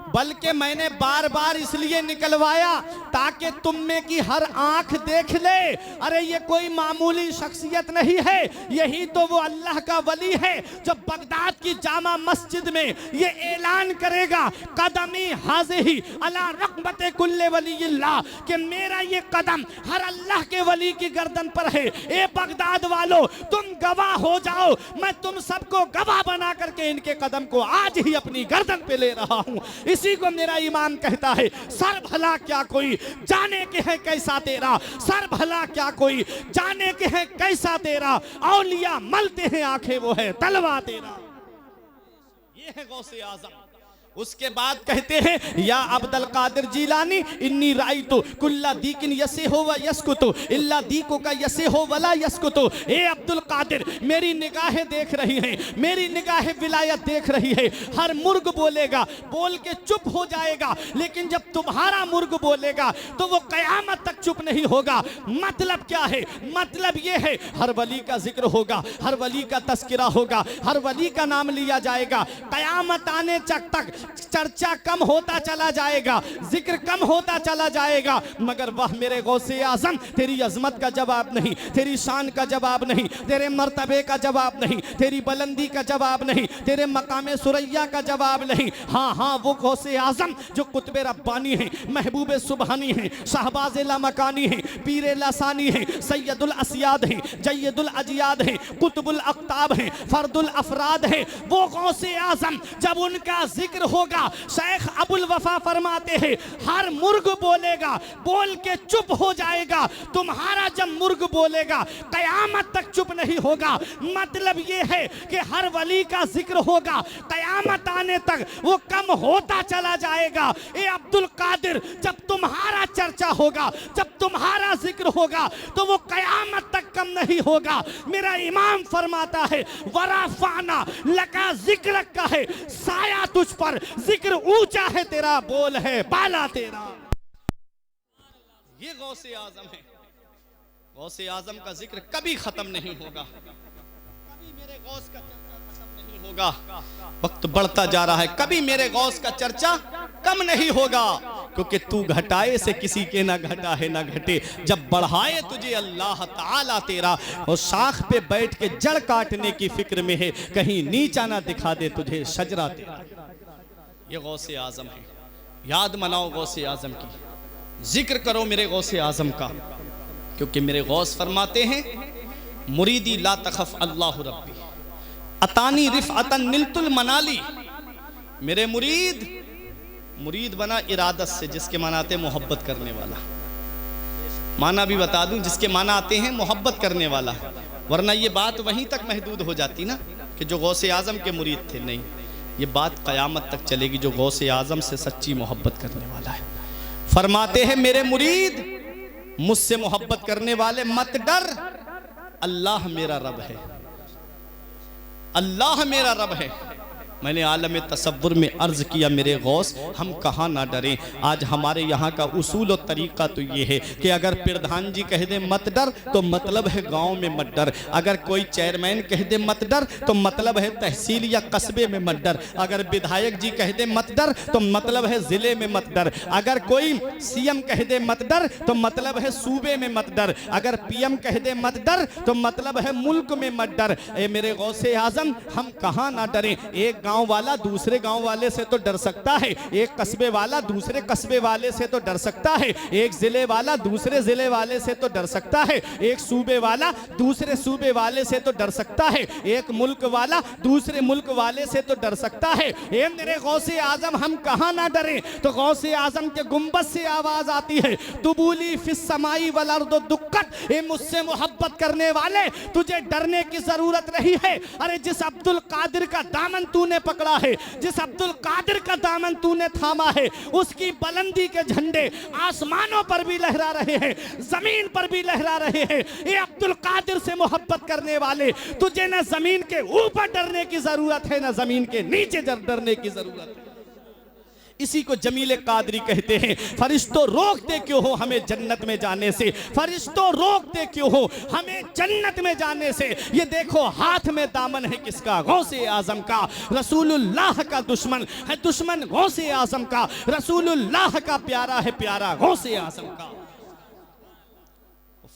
बल्कि मैंने बार बार इसलिए निकलवाया ताकि तुम में की हर आंख देख ले, अरे ये कोई मामूली शख्सियत नहीं है, यही तो वो अल्लाह का वली है जो बगदाद की जामा मस्जिद में ये ऐलान करेगा, कदमी हाज़िही अला रक़बते कुल्ले वलील्लाह, कि मेरा ये कदम हर अल्लाह के वली की गर्दन पर है। ए बगदाद वालों, तुम गवाह हो जाओ, मैं तुम सबको गवाह बना करके इनके कदम को आज ही अपनी गर्दन पे ले रहा हूँ। इसी को मेरा इमाम कहता है, सर भला क्या कोई जाने के है कैसा तेरा, सर भला क्या कोई जाने के है कैसा तेरा, औलिया मलते हैं आंखें वो है तलवा तेरा। ये है गौसे आज़म। उसके बाद कहते हैं, या अब्दुल कादिर जीलानी इन्नी राई तो कुल्ला दीकिन यसे हो व यस्कुतो इल्ला दीको का यसे हो वला यस्कुतो। ए अब्दुल कादिर, मेरी निगाहें देख रही हैं, मेरी निगाहें विलायत देख रही है। हर मुर्ग बोलेगा, बोल के चुप हो जाएगा, लेकिन जब तुम्हारा मुर्ग बोलेगा तो वो कयामत तक चुप नहीं होगा। मतलब क्या है? मतलब ये है, हर वली का जिक्र होगा, हर वली का तस्किरा होगा, हर वली का नाम लिया जाएगा। कयामत आने तक चर्चा कम होता चला जाएगा, जिक्र कम होता चला जाएगा, मगर वह मेरे गौसे आज़म, तेरी अजमत का जवाब नहीं, तेरी शान का जवाब नहीं, तेरे मर्तबे का जवाब नहीं, तेरी बुलंदी का जवाब नहीं, तेरे मकाम सुरैया का जवाब नहीं। हाँ हाँ, वो गौसे आज़म जो कुतुब रब्बानी है, महबूब सुबहानी है, शहबाज लामकानी है, पीर लासानी है, सैयदुल अस्याद है, जय्यदुल अजियाद है, कुतुबुल अक्ताब है, फर्दुल अफराद है, वो गौसे आज़म जब उनका जिक्र होगा, शेख अबुल वफा फरमाते हैं, हर मुर्ग बोलेगा, बोल के चुप हो जाएगा। तुम्हारा जब मुर्ग बोलेगा कयामत तक चुप नहीं होगा। मतलब ये है कि हर वली का जिक्र होगा, कयामत आने तक वो कम होता चला जाएगा। ए अब्दुल कादिर, जब तुम्हारा चर्चा होगा, जब तुम्हारा जिक्र होगा, तो वो कयामत तक कम नहीं होगा। मेरा इमाम फरमाता है, वराफाना लका जिक्र का है, साया तुझ पर, जिक्र ऊंचा है तेरा, बोल है बाला तेरा। ये गौसे आज़म है। गौसे आज़म का जिक्र कभी खत्म नहीं होगा, कभी मेरे गौस का चर्चा खत्म नहीं होगा। वक्त बढ़ता जा रहा है, कभी मेरे गौस का चर्चा कम नहीं होगा, क्योंकि तू घटाए से किसी के ना घटा है ना घटे। जब बढ़ाए तुझे अल्लाह ताला तेरा, और शाख पे बैठ के जड़ काटने की फिक्र में है, कहीं नीचा ना दिखा दे तुझे शजरा तेरा। ये गौसे आज़म है। याद मनाओ गौसे आज़म की, जिक्र करो मेरे गौसे आज़म का, क्योंकि मेरे गौस फरमाते हैं, मुरीदी ला तखफ अल्लाह रब्बी अतानी रिफ़अतन निलतुल मनाली। मेरे मुरीद बना इरादत से, जिसके माना आते मोहब्बत करने वाला। माना भी बता दूं, जिसके माना आते हैं मोहब्बत करने वाला, वरना ये बात वहीं तक महदूद हो जाती ना कि जो गौसे आज़म के मुरीद थे। नहीं, ये बात क़यामत तक चलेगी, जो गौसे आज़म से सच्ची मोहब्बत करने वाला है। फरमाते हैं मेरे मुरीद, मुझसे मोहब्बत करने वाले मत डर, अल्लाह मेरा रब है, अल्लाह मेरा रब है। मैंने आलम तसव्वुर में अर्ज किया मेरे गौस, हम कहाँ ना डरें। आज हमारे यहाँ का उसूल और तरीका तो ये है कि अगर प्रधान जी कह दे मत डर तो मतलब है गांव में मत डर, अगर कोई चेयरमैन कह दे मत डर तो मतलब है तहसील या कस्बे में मत डर, अगर विधायक जी कह दे मत डर तो मतलब है जिले में मत डर, अगर कोई सीएम कह दे मत डर तो मतलब है सूबे में मत डर, अगर पीएम कह दे मत डर तो मतलब है मुल्क में मत डर। ए मेरे गौसे आजम, हम कहाँ ना डरें। एक गांव वाला दूसरे गांव वाले से तो डर सकता है, एक कस्बे वाला दूसरे कस्बे वाले से तो डर सकता है, एक जिले वाला दूसरे जिले वाले से तो डर सकता है, एक सूबे वाला दूसरे सूबे वाले से तो डर सकता है, एक मुल्क वाला दूसरे मुल्क वाले से तो डर सकता है। ए मेरे गौसे आजम, हम कहाँ ना डरें। तो गौसे आजम के गुंबद से आवाज आती है, तुबूली फिस समाई वल अर्दो दुक्कत। ए मुझसे मोहब्बत करने वाले, तुझे डरने की जरूरत नहीं है। अरे जिस अब्दुल कादिर का दामन तूने पकड़ा है, जिस अब्दुल कादिर का दामन तूने थामा है, उसकी बुलंदी के झंडे आसमानों पर भी लहरा रहे हैं, जमीन पर भी लहरा रहे हैं। ये अब्दुल कादिर से मोहब्बत करने वाले, तुझे न जमीन के ऊपर डरने की जरूरत है, न जमीन के नीचे डरने की जरूरत है। इसी को जमील कादरी कहते हैं। फरिश्तों रोकते क्यों हो हमें जन्नत में जाने से, फरिश्तों रोकते क्यों हो हमें जन्नत में जाने से। ये देखो हाथ में दामन है किसका, गौसे आजम का। रसूलुल्लाह का दुश्मन है दुश्मन गौसे आजम का, रसूलुल्लाह का प्यारा है प्यारा गौसे आजम का।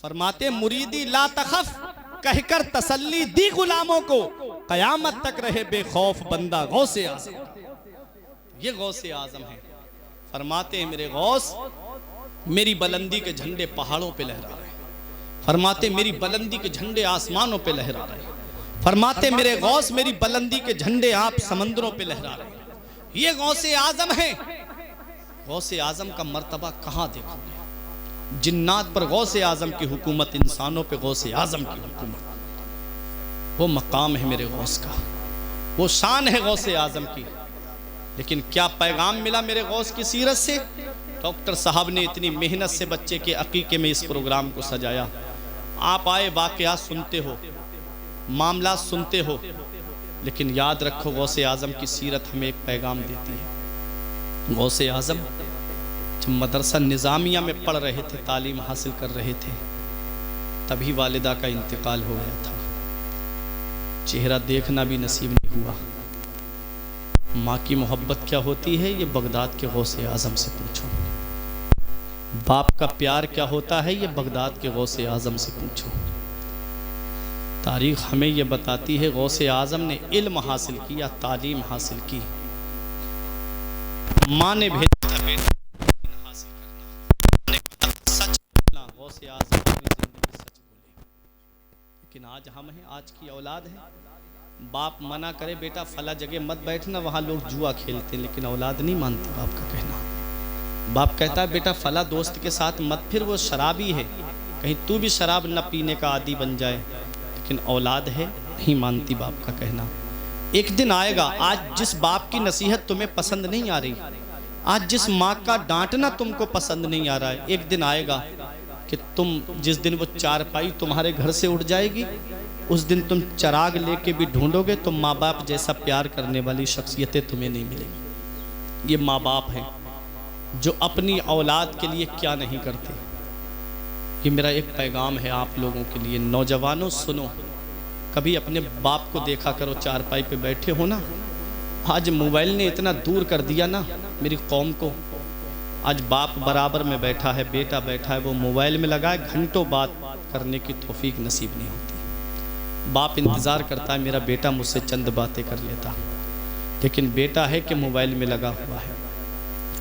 फरमाते मुरीदी ला तखफ, कहकर तसल्ली दी गुलामों को, कयामत तक रहे बेखौफ बंदा गौसे आजम। ये गौसे आजम है। फरमाते हैं मेरे गौस, मेरी बुलंदी के झंडे पहाड़ों पे लहरा रहे हैं, फरमाते मेरी बुलंदी के झंडे आसमानों पे लहरा रहे हैं, फरमाते मेरे गौस मेरी बुलंदी के झंडे आप समंदरों पे लहरा रहे हैं। ये गौसे आजम है। गौसे आजम का मर्तबा कहाँ देखोगे। जिन्नात पर गौसे आजम की हुकूमत, इंसानों पे गौसे आजम की हुकूमत। वो मकाम है मेरे गौस का, वो शान है गौसे आजम की। लेकिन क्या पैगाम मिला मेरे गौस की सीरत से। डॉक्टर साहब ने इतनी मेहनत से बच्चे के अकीके में इस प्रोग्राम को सजाया। आप आए, वाक़यात सुनते हो, मामला सुनते हो, लेकिन याद रखो गौसे आज़म की सीरत हमें एक पैगाम देती है। गौसे आज़म जब मदरसा निज़ामिया में पढ़ रहे थे, तालीम हासिल कर रहे थे, तभी वालिदा का इंतकाल हो गया था। चेहरा देखना भी नसीब नहीं हुआ। माँ की मोहब्बत क्या होती है ये बगदाद के गौसे आज़म से पूछो। बाप का प्यार क्या होता है ये बगदाद के गौसे आज़म से पूछो। तारीख़ हमें ये बताती है गौसे आज़म ने इल्म हासिल किया, तालीम हासिल की। माँ ने भेजा था बेटा हासिल करना, सच बोलना। गौसे आज़म अपनी ज़िंदगी सच बोले। लेकिन आज हम हैं, आज की औलाद है। बाप मना करे बेटा फला जगह मत बैठना, वहाँ लोग जुआ खेलते हैं, लेकिन औलाद नहीं मानती बाप का कहना। बाप कहता है बेटा फला दोस्त के साथ मत फिर, वो शराबी है, कहीं तू भी शराब न पीने का आदी बन जाए। लेकिन औलाद है, नहीं मानती बाप का कहना। एक दिन आएगा, आज जिस बाप की नसीहत तुम्हें पसंद नहीं आ रही, आज जिस माँ का डांटना तुमको पसंद नहीं आ रहा है, एक दिन आएगा कि तुम जिस दिन वो चारपाई तुम्हारे घर से उठ जाएगी, उस दिन तुम चराग लेके भी ढूंढोगे तो माँ बाप जैसा प्यार करने वाली शख्सियतें तुम्हें नहीं मिलेंगी। ये माँ बाप हैं जो अपनी औलाद के लिए क्या नहीं करते। ये मेरा एक पैगाम है आप लोगों के लिए। नौजवानों सुनो, कभी अपने बाप को देखा करो, चारपाई पे बैठे हो ना। आज मोबाइल ने इतना दूर कर दिया ना मेरी कौम को। आज बाप बराबर में बैठा है, बेटा बैठा है, वो मोबाइल में लगा है, घंटों बात करने की तौफीक नसीब नहीं होती। बाप इंतज़ार करता है मेरा बेटा मुझसे चंद बातें कर लेता, लेकिन बेटा है कि मोबाइल में लगा हुआ है।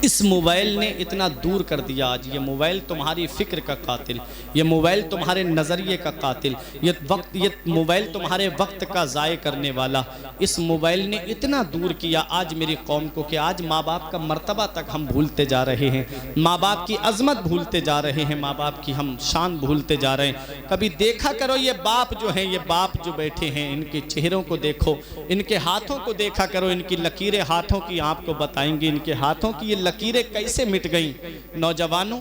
इस मोबाइल ने इतना दूर कर दिया। आज ये मोबाइल तुम्हारी फ़िक्र का कातिल, ये मोबाइल तुम्हारे नज़रिए का कातिल, ये मोबाइल तुम्हारे वक्त का ज़ाय करने वाला। इस मोबाइल ने इतना दूर किया आज मेरी कौम को कि आज माँ बाप का मर्तबा तक हम भूलते जा रहे हैं, माँ बाप की अज़मत भूलते जा रहे हैं, माँ बाप की हम शान भूलते जा रहे हैं। कभी देखा करो ये बाप जो हैं, ये बाप जो बैठे हैं, इनके चेहरों को देखो, इनके हाथों को देखा करो, इनकी लकीरें हाथों की आपको बताएंगी, इनके हाथों की ये लकीरें कैसे मिट गईं। नौजवानों,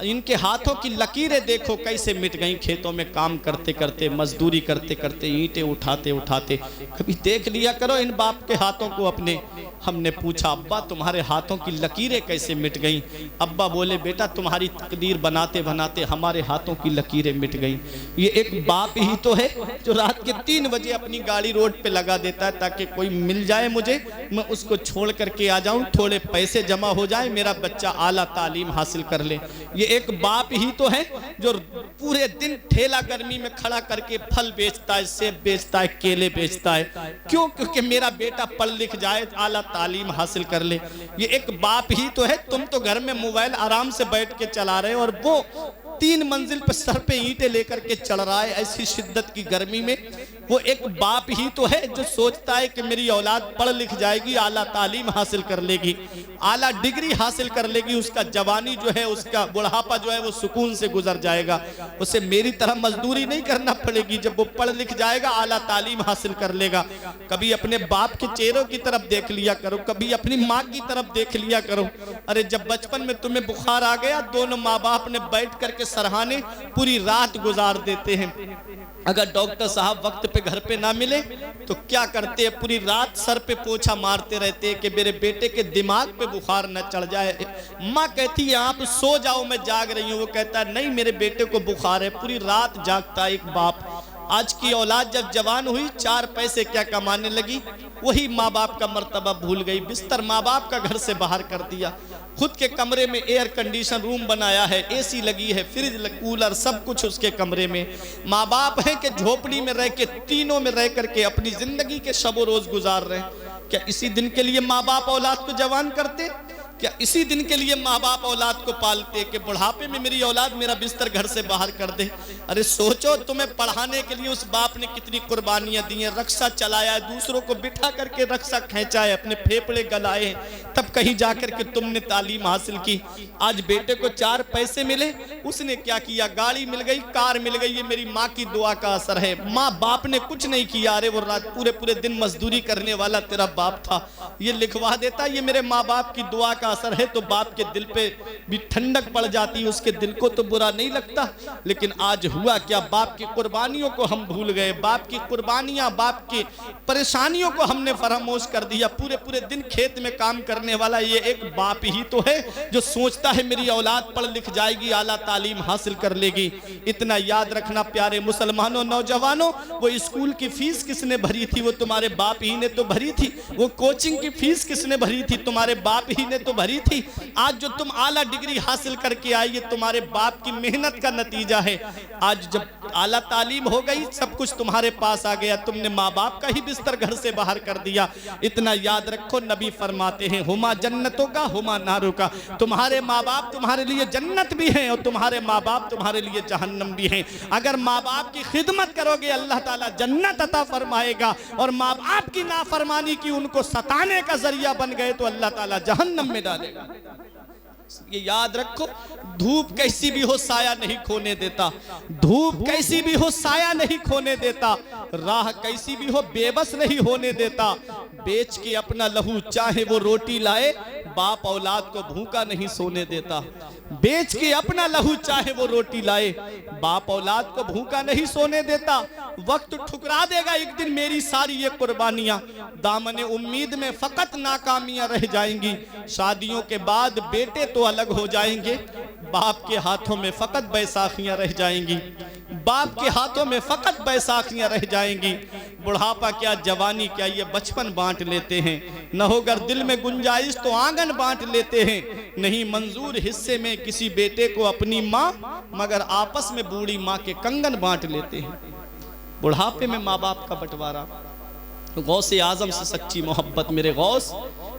इनके हाथों की लकीरें देखो कैसे मिट गईं। खेतों में काम करते करते, मजदूरी करते करते, ईंटें उठाते उठाते, कभी देख लिया करो इन बाप के हाथों को अपने। हमने पूछा, अब्बा तुम्हारे हाथों की लकीरें कैसे मिट गईं? अब्बा बोले, बेटा तुम्हारी तकदीर बनाते बनाते हमारे हाथों की लकीरें मिट गईं। ये एक बाप ही तो है जो रात के 3 बजे अपनी गाड़ी रोड पे लगा देता है ताकि कोई मिल जाए मुझे, मैं उसको छोड़ करके आ जाऊं, थोड़े पैसे जमा हो जाए, मेरा बच्चा आला तालीम हासिल कर ले। ये एक बाप ही तो है जो पूरे दिन ठेला गर्मी में खड़ा करके फल बेचता है, सेब बेचता है, केले बेचता है। क्यों? क्योंकि मेरा बेटा पढ़ लिख जाए, आला तालीम हासिल कर ले। ये एक बाप ही तो है। तुम तो घर में मोबाइल आराम से बैठ के चला रहे हो और वो 3 मंजिल पर सर पे ईंटें लेकर के चढ़ रहा है ऐसी शिद्दत की गर्मी में। वो एक बाप ही तो है जो सोचता है कि मेरी औलाद पढ़ लिख जाएगी, आला तालीम हासिल कर लेगी, आला डिग्री हासिल कर लेगी, उसका जवानी जो है, उसका बुढ़ापा जो है वो सुकून से गुजर जाएगा, उसे मेरी तरह मजदूरी नहीं करना पड़ेगी। जब वो पढ़ लिख जाएगा, आला तालीम हासिल कर लेगा। कभी अपने बाप के चेहरों की तरफ देख लिया करो, कभी अपनी माँ की तरफ देख लिया करो। अरे जब बचपन में तुम्हें बुखार आ गया, दोनों माँ बाप ने बैठ करके सरहाने पूरी रात गुजार देते हैं। अगर डॉक्टर साहब वक्त पे घर पे ना मिले तो क्या करते हैं? पूरी रात सर पे पोछा मारते रहते हैं कि मेरे बेटे के दिमाग पे बुखार न चढ़ जाए। माँ कहती है आप सो जाओ, मैं जाग रही हूँ। वो कहता है नहीं, मेरे बेटे को बुखार है। पूरी रात जागता है एक बाप। आज की औलाद जब जवान हुई, 4 पैसे क्या कमाने लगी, वही माँ बाप का मर्तबा भूल गई। बिस्तर माँ बाप का घर से बाहर कर दिया। खुद के कमरे में एयर कंडीशन रूम बनाया है, एसी लगी है, फ्रिज, कूलर, सब कुछ उसके कमरे में। माँ बाप हैं कि झोपड़ी में रह के, तीनों में रह करके अपनी जिंदगी के शबो रोज गुजार रहे हैं। क्या इसी दिन के लिए माँ बाप औलाद को जवान करते? क्या इसी दिन के लिए माँ बाप औलाद को पालते कि बुढ़ापे में मेरी औलाद मेरा बिस्तर घर से बाहर कर दे? अरे सोचो, तुम्हें पढ़ाने के लिए उस बाप ने कितनी कुर्बानियां दी हैं, रक्षा चलाया है, दूसरों को बिठा करके रक्षा खींचा है, अपने फेफड़े गलाए, तब कहीं जाकर के तुमने तालीम हासिल की। आज बेटे को 4 पैसे मिले, उसने क्या किया? गाड़ी मिल गई, कार मिल गई, ये मेरी माँ की दुआ का असर है। माँ बाप ने कुछ नहीं किया। अरे वो रात पूरे पूरे दिन मजदूरी करने वाला तेरा बाप था, ये लिखवा देता ये मेरे माँ बाप की दुआ का असर है, तो बाप के दिल पे भी ठंडक पड़ जाती है, उसके दिल को तो बुरा नहीं लगता। लेकिन आज हुआ क्या? बाप की कुर्बानियों को हम भूल गए। बाप की कुर्बानियां, बाप की परेशानियों को हमने फरामोश कर दिया। पूरे पूरे दिन खेत में काम करने वाला ये एक बाप ही तो है जो सोचता है मेरी औलाद पढ़ लिख जाएगी, आला तालीम हासिल कर लेगी। इतना याद रखना प्यारे मुसलमानों, नौजवानों, वो स्कूल की फीस किसने भरी थी? वो तुम्हारे बाप ही ने तो भरी थी। वो कोचिंग की फीस किसने भरी थी? तुम्हारे बाप ही ने तो भरी थी। आज जो तुम आला डिग्री हासिल करके आई, ये तुम्हारे बाप की मेहनत का नतीजा है। आज जब आला तालीम हो गई, सब कुछ तुम्हारे पास आ गया, तुमने माँ बाप का ही बिस्तर घर से बाहर कर दिया। इतना याद रखो, नबी फरमाते हैं हुमा जन्नतों का हुमा नारों का। तुम्हारे माँ बाप तुम्हारे लिए जन्नत भी हैं और तुम्हारे माँ बाप तुम्हारे लिए जहन्नम भी हैं। अगर माँ बाप की खिदमत करोगे, अल्लाह ताला जन्नत अता फरमाएगा, और माँ बाप की नाफरमानी की, उनको सताने का जरिया बन गए तो अल्लाह ताला जहन्नम में डालेगा। ये याद रखो, धूप कैसी भी हो साया नहीं खोने देता, धूप कैसी भी हो साया नहीं खोने देता, राह कैसी भी हो बेबस नहीं होने देता। बेच के अपना लहू चाहे वो रोटी लाए, बाप औलाद को भूखा नहीं सोने देता। बेच के अपना लहू चाहे वो रोटी लाए, बाप औलाद को भूखा नहीं सोने देता। वक्त ठुकरा देगा एक दिन मेरी सारी ये कुर्बानियां, दामने उम्मीद में फकत नाकामियां रह जाएंगी। शादियों के बाद बेटे तो अलग हो जाएंगे, बाप के हाथों में फकत बैसाखियां रह जाएंगी, बाप के हाथों में फकत बैसाखियां रह जाएंगी। बुढ़ापा क्या, जवानी क्या, ये बचपन बांट लेते हैं। न होगर दिल में गुंजाइश तो आंगन बांट लेते हैं। नहीं मंजूर हिस्से में किसी बेटे को अपनी माँ, मगर आपस में बूढ़ी माँ के कंगन बांट लेते हैं। बुढ़ापे में माँ बाप का बंटवारा। गौसे आजम से सच्ची मोहब्बत, मेरे गौस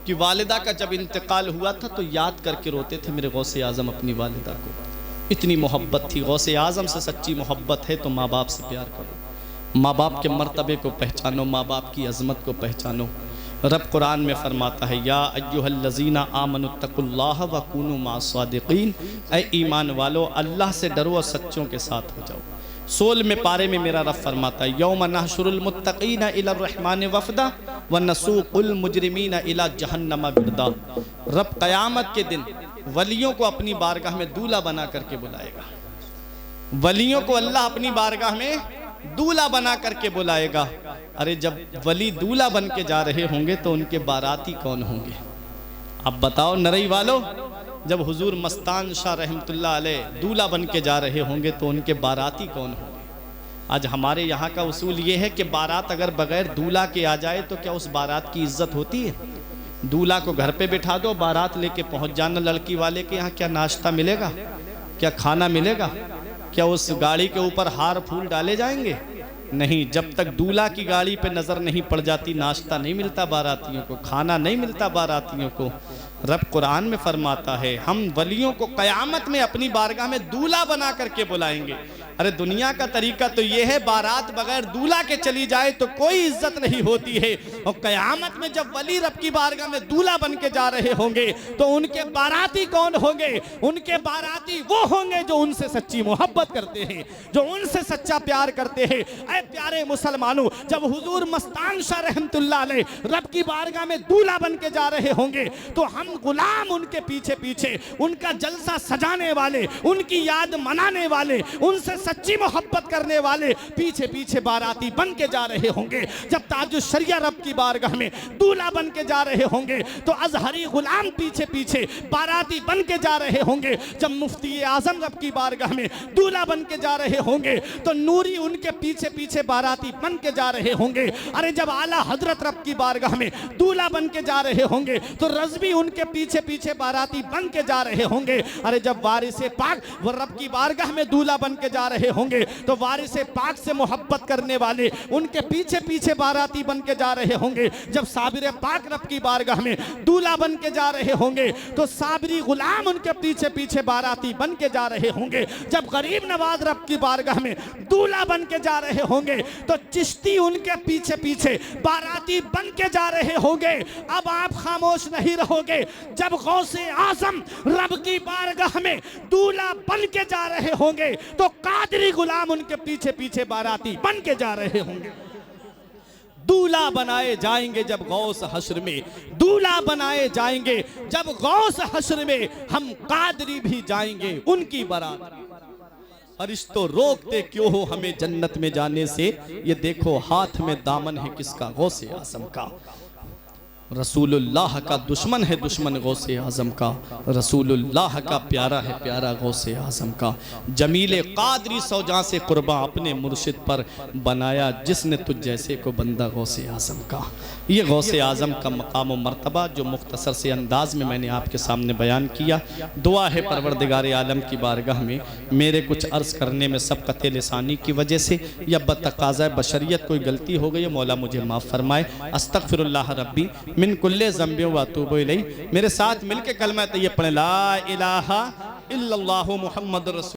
की वालिदा का जब इंतकाल हुआ था तो याद करके रोते थे मेरे गौसे आजम अपनी वालिदा को। इतनी मोहब्बत थी। गौसे आजम से सच्ची मोहब्बत है तो माँ बाप से प्यार करो, माँ बाप के मर्तबे को पहचानो, माँ बाप की अजमत को पहचानो। रब कुरान में फरमाता है, या अय्युहल्लज़ीना आमनुत्तकुल्लाह व कूनू मास्सादिकीन, ऐ ईमान वालो अल्लाह से डरो और सच्चों के साथ हो जाओ। 16वें पारे में मेरा रब फरमाता है, यौम नहशुरुल मुत्तकीना इला रहमान वफदा व नसूकुल मुजरिमीना इला जहन्नम विरदा। रब क़यामत के दिन वलियों को अपनी बारगाह में दूल्हा बना करके बुलाएगा। वलियों को अल्लाह अपनी बारगाह में दूल्हा बना करके बुलाएगा। अरे जब वली दूल्हा बन के जा रहे होंगे तो उनके बाराती कौन होंगे? अब बताओ नरई वालों, जब हुजूर मस्तान शाह रहमतुल्लाह अलैह दूल्हा बन के जा रहे होंगे तो उनके बाराती कौन होंगे? आज हमारे यहाँ का उसूल ये है कि बारात अगर बगैर दूल्हा के आ जाए तो क्या उस बारात की इज्जत होती है? दूल्हा को घर पे बिठा दो, बारात लेके पहुँच जाना लड़की वाले के यहाँ, क्या नाश्ता मिलेगा? क्या खाना मिलेगा? क्या उस गाड़ी के ऊपर हार फूल डाले जाएंगे? नहीं। जब तक दूल्हा की गाड़ी पे नज़र नहीं पड़ जाती नाश्ता नहीं मिलता बारातियों को, खाना नहीं मिलता बारातियों को। रब कुरान में फरमाता है हम वलियों को क़यामत में अपनी बारगाह में दूल्हा बना करके बुलाएंगे। अरे दुनिया का तरीका तो ये है बारात बगैर दूल्हा के चली जाए तो कोई इज्जत नहीं होती है, और क़यामत में जब वली रब की बारगाह में दूल्हा बन के जा रहे होंगे तो उनके बाराती कौन होंगे? उनके बाराती वो होंगे जो उनसे सच्ची मोहब्बत करते हैं, जो उनसे सच्चा प्यार करते हैं। ऐ प्यारे मुसलमानों, जब हुजूर मस्तान शाह रहमतुल्लाह अलैह रब की बारगाह में दूल्हा बन के जा रहे होंगे तो हम गुलाम उनके पीछे पीछे, उनका जलसा सजाने वाले, उनकी याद मनाने वाले, उनसे सच्ची मोहब्बत करने वाले पीछे पीछे बाराती बन के जा रहे होंगे। जब ताजुश शरिया रब की बारगाह में दूल्हा बन के जा रहे होंगे तो अजहरी गुलाम पीछे पीछे बाराती बन के जा रहे होंगे। जब मुफ्ती आजम रब की बारगाह में दूल्हा बन के जा रहे होंगे तो नूरी उनके पीछे पीछे बाराती बन के जा रहे होंगे। अरे जब आला हजरत रब की बारगाह में दूल्हा बन के जा रहे होंगे तो रज़वी उनके पीछे पीछे बाराती बन के जा रहे होंगे। अरे जब वारिसे पाक वो रब की बारगाह में दूल्हा बन के जा रहे होंगे तो वारिसे पाक से मोहब्बत करने वाले उनके पीछे पीछे बाराती बन के जा रहे होंगे। जब साबिर पाक रब की बारगाह में दूल्हा बन के जा रहे होंगे तो साबिरी गुलाम उनके पीछे पीछे बाराती बन के जा रहे होंगे। जब गरीब नवाज रब की बारगाह में दूल्हा बन के जा रहे होंगे तो चिश्ती उनके पीछे पीछे बाराती बन के जा रहे होंगे। अब आप खामोश नहीं रहोगे। जब गौसे आजम रब की बारगाह में दूल्हा बन के जा रहे होंगे तो कादरी गुलाम उनके पीछे पीछे बाराती बन के जा रहे होंगे। दूल्हा बनाए जाएंगे जब गौस हश्र में, दूल्हा बनाए जाएंगे जब गौस हश्र में, हम कादरी भी जाएंगे उनकी बारात। फरिश्तों रोकते क्यों हो हमें जन्नत में जाने से, ये देखो हाथ में दामन है किसका? गौसे आजम का। रसूलुल्लाह का दुश्मन है दुश्मन गौसे आज़म का, रसूलुल्लाह का प्यारा है प्यारा गौसे आज़म का। जमील कादरी सौजा से कुर्बा अपने मुर्शिद पर बनाया जिसने तुझ जैसे को बंदा गौसे आज़म का। ये गौसे आज़म का मकाम व मर्तबा जो मुख्तसर से अंदाज में मैंने आपके सामने बयान किया। दुआ है परवरदिगार आलम की बारगाह में मेरे कुछ अर्ज़ करने में सबक़त लिसानी की वजह से या बतक़ाज़ा बशरियत कोई गलती हो गई है, मौला मुझे माफ़ फरमाए। अस्तग़फिरुल्लाह रब्बी मिन कुल्ले ज़ंबियों व अतूबु इलैह। मेरे साथ मिलके कलमा तैयब पढ़ें, ला इलाहा इल्लल्लाहु मुहम्मदुर रसूल।